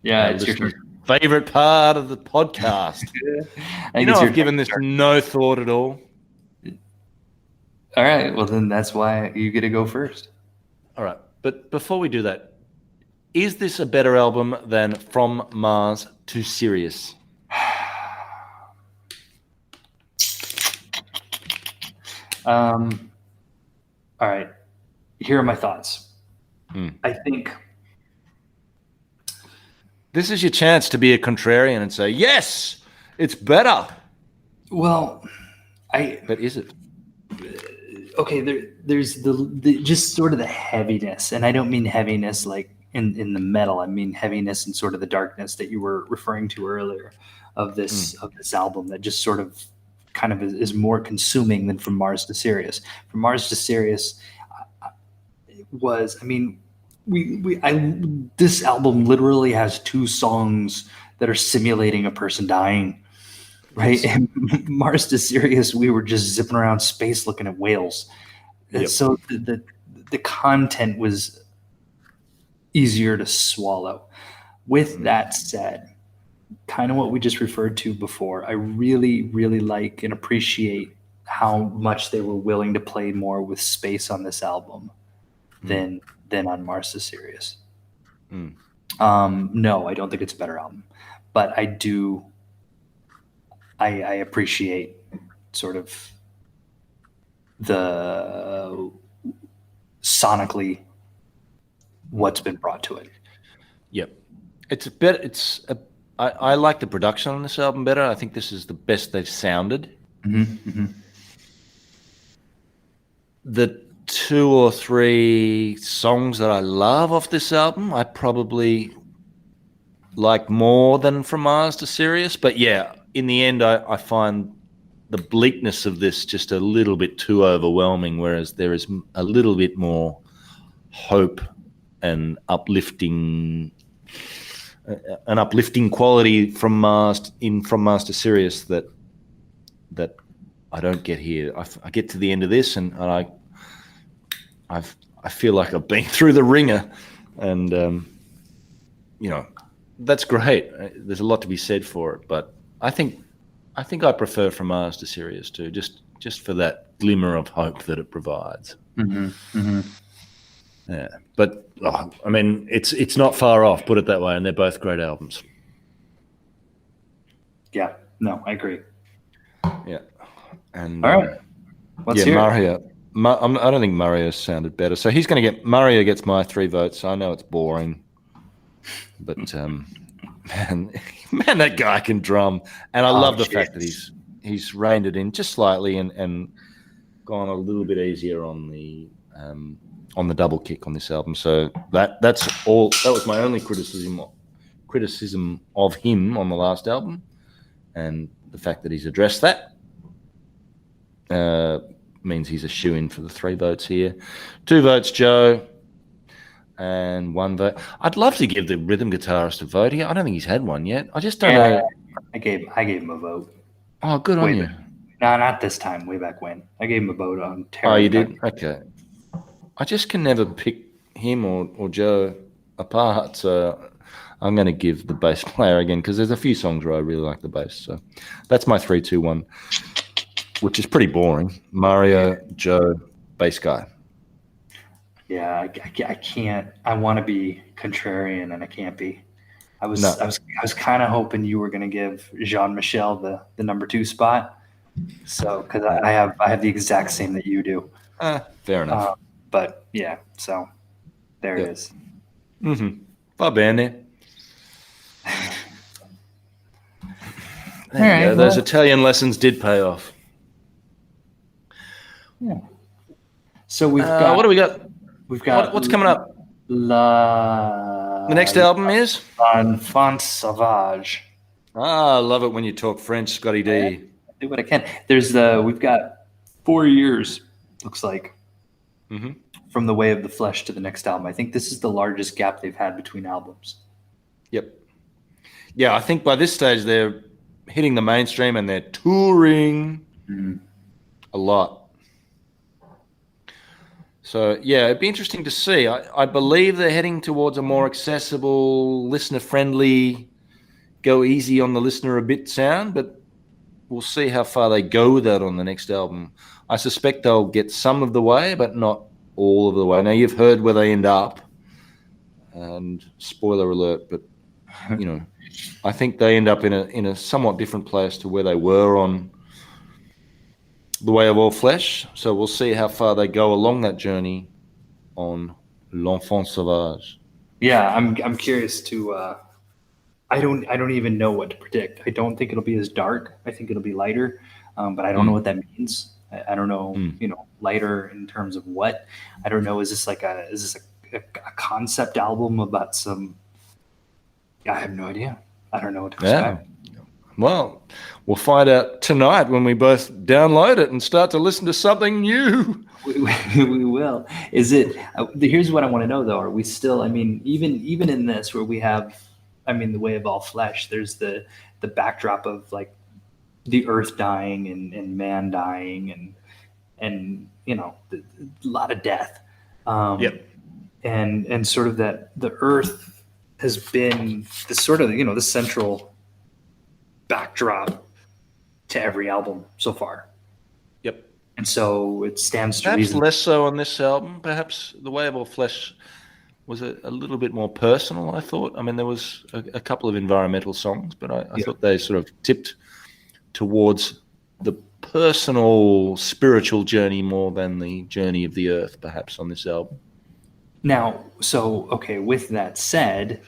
Yeah, Our it's your listeners' turn. favorite part of the podcast. I You think know, it's your I've given this turn. no thought at all. All right. Well, then that's why you get to go first. All right, but before we do that, is this a better album than From Mars to Sirius? All right. Here are my thoughts. Mm. I think. This is your chance to be a contrarian and say, yes, it's better. Well, But is it? Okay. There's the just sort of the heaviness, and I don't mean heaviness like in the metal. I mean heaviness and sort of the darkness that you were referring to earlier of this album that just sort of kind of is more consuming than From Mars to Sirius. From Mars to Sirius was, I mean, this album literally has 2 songs that are simulating a person dying, right? Yes. And Mars to Sirius, we were just zipping around space looking at whales. And Yep. so the content was easier to swallow. With that said, kind of what we just referred to before, I really, really like and appreciate how much they were willing to play more with space on this album than on Mars to Sirius. Mm. No, I don't think it's a better album, but I do. I appreciate sort of the sonically what's been brought to it. Yep. It's a bit. I like the production on this album better. I think this is the best they've sounded. Mm-hmm, mm-hmm. The 2 or 3 songs that I love off this album, I probably like more than From Mars to Sirius. But yeah, in the end, I find the bleakness of this just a little bit too overwhelming, whereas there is a little bit more hope and uplifting quality from Mars to Sirius that I don't get here. I get to the end of this and I feel like I've been through the ringer, and that's great. There's a lot to be said for it, but I think I prefer From Mars to Sirius too, just for that glimmer of hope that it provides. Mm-hmm, mm-hmm. Yeah, but I mean, it's not far off. Put it that way, and they're both great albums. Yeah, no, I agree. Yeah, and all right, let's hear Mario. I don't think Mario sounded better, so he's going to get Mario gets my 3 votes. I know it's boring, but man, that guy can drum, and I love the fact that he's reined it in just slightly and gone a little bit easier on the double kick on this album. So that's all. That was my only criticism of him on the last album, and the fact that he's addressed that means he's a shoo-in for the 3 votes here. 2 votes, Joe, and 1 vote. I'd love to give the rhythm guitarist a vote here. I don't think he's had one yet. I just don't know. I gave him a vote. Oh, good on you. No, not this time. Way back when. I gave him a vote on Terry. Oh, you did? Okay. I just can never pick him or Joe apart, so I'm going to give the bass player again because there's a few songs where I really like the bass. So that's my 3-2-1, which is pretty boring. Mario, Joe, bass guy. Yeah, I can't. I want to be contrarian, and I can't be. I was kind of hoping you were going to give Jean-Michel the number 2 spot. So because I have the exact same that you do. Fair enough. But yeah, so there it is. Mm-hmm. Va bene. Those Italian lessons did pay off. Yeah. So we've got. What do we got? We've got. What's coming up? The next album is Enfant Sauvage. I love it when you talk French, Scotty D. I do what I can. We've got 4 years. Looks like. Mm-hmm. From The Way of the Flesh to the next album. I think this is the largest gap they've had between albums. Yep. Yeah, I think by this stage they're hitting the mainstream and they're touring a lot. So, yeah, it'd be interesting to see. I believe they're heading towards a more accessible, listener-friendly, go easy on the listener a bit sound, but we'll see how far they go with that on the next album. I suspect they'll get some of the way, but not all of the way. Now, you've heard where they end up, and spoiler alert, but, you know, I think they end up in a somewhat different place to where they were on The Way of All Flesh. So we'll see how far they go along that journey on L'Enfant Sauvage. Yeah, I'm curious to. I don't even know what to predict. I don't think it'll be as dark. I think it'll be lighter, but I don't know what that means. I don't know, lighter in terms of what. I don't know. Is this a concept album about some? I have no idea. I don't know what to expect. Well, we'll find out tonight when we both download it and start to listen to something new. We will. Is it? Here's what I want to know, though. Are we still? I mean, even in this, where we have, The Way of All Flesh, there's the backdrop of like the earth dying and man dying and a lot of death. Yep. And sort of that the earth has been the sort of the central backdrop to every album so far. Yep. And so it stands to perhaps reason. Less so on this album. Perhaps The Way of All Flesh was a little bit more personal, I thought. I mean, there was a couple of environmental songs, but I thought they sort of tipped towards the personal, spiritual journey more than the journey of the earth, perhaps, on this album. Now, with that said,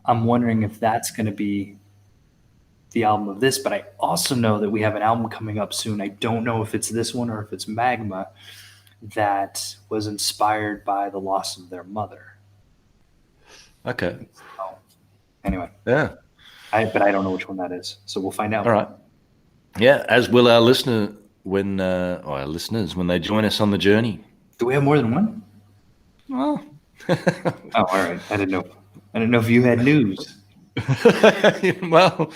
I'm wondering if that's going to be the album of this, but I also know that we have an album coming up soon. I don't know if it's this one or if it's Magma, that was inspired by the loss of their mother. Okay. So, anyway. Yeah. But I don't know which one that is. So we'll find out. All right. Yeah, as will our listeners when they join us on the journey. Do we have more than one? Well. All right. I didn't know if you had news. Well,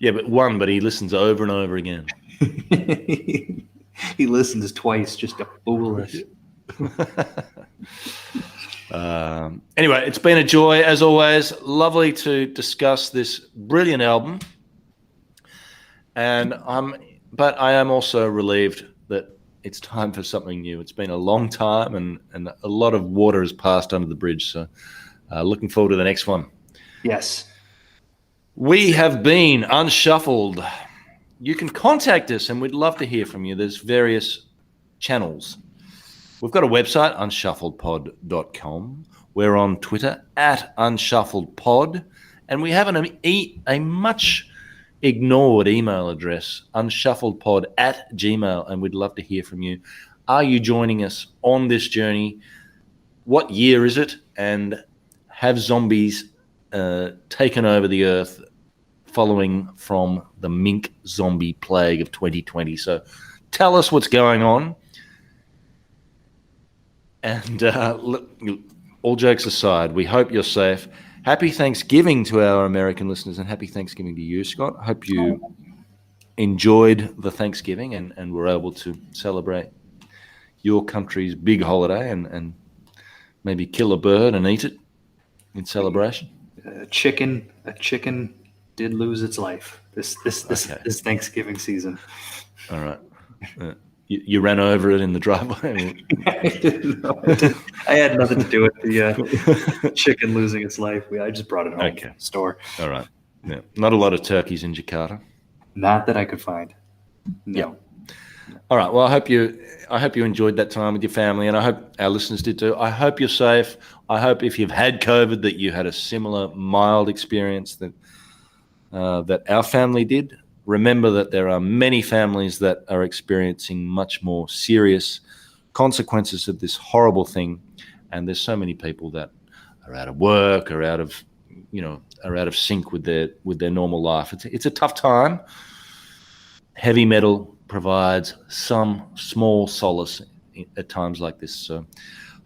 yeah, but he listens over and over again. He listens twice just to fool us. Anyway, it's been a joy as always. Lovely to discuss this brilliant album, but I am also relieved that it's time for something new. It's been a long time, and a lot of water has passed under the bridge. So, looking forward to the next one. Yes. We have been Unshuffled. You can contact us, and we'd love to hear from you. There's various channels. We've got a website, unshuffledpod.com. We're on Twitter, @unshuffledpod. And we have a much ignored email address, unshuffledpod@gmail.com, and we'd love to hear from you. Are you joining us on this journey? What year is it? And have zombies taken over the earth following from the mink zombie plague of 2020? So tell us what's going on. And all jokes aside, we hope you're safe. Happy Thanksgiving to our American listeners, and happy Thanksgiving to you, Scott. Hope you enjoyed the Thanksgiving and were able to celebrate your country's big holiday and maybe kill a bird and eat it in celebration. A chicken did lose its life this Thanksgiving season. All right. You ran over it in the driveway? I didn't know. I had nothing to do with the chicken losing its life. I just brought it home from the store. All right. Yeah. Not a lot of turkeys in Jakarta. Not that I could find. No. Yeah. All right. Well, I hope you enjoyed that time with your family, and I hope our listeners did too. I hope you're safe. I hope if you've had COVID that you had a similar mild experience that our family did. Remember that there are many families that are experiencing much more serious consequences of this horrible thing, and there's so many people that are out of work, are out of sync with their normal life. It's a tough time. Heavy metal provides some small solace at times like this. So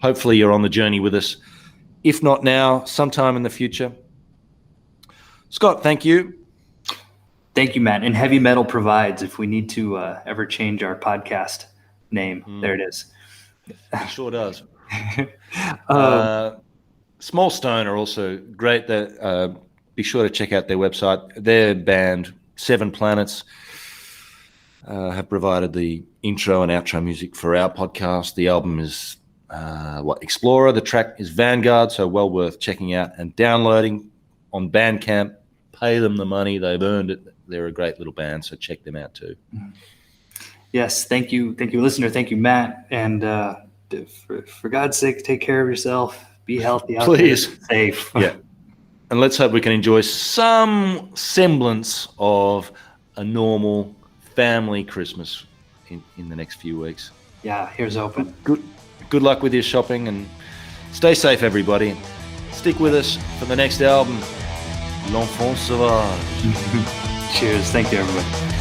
hopefully you're on the journey with us. If not now, sometime in the future. Scott, thank you. Thank you, Matt. And Heavy Metal Provides, if we need to ever change our podcast name, there it is. It sure does. Small Stone are also great. Be sure to check out their website. Their band, Seven Planets, have provided the intro and outro music for our podcast. The album is Explorer. The track is Vanguard, so well worth checking out and downloading on Bandcamp. Pay them the money. They've earned it. They're a great little band, so check them out too. Yes, thank you, listener. Thank you, Matt. And for God's sake, take care of yourself. Be healthy out Please. there. Safe. Yeah. And let's hope we can enjoy some semblance of a normal family Christmas in the next few weeks. Yeah, here's hoping. Good luck with your shopping and stay safe, everybody. Stick with us for the next album, L'Enfant Sauvage. Cheers. Thank you, everybody.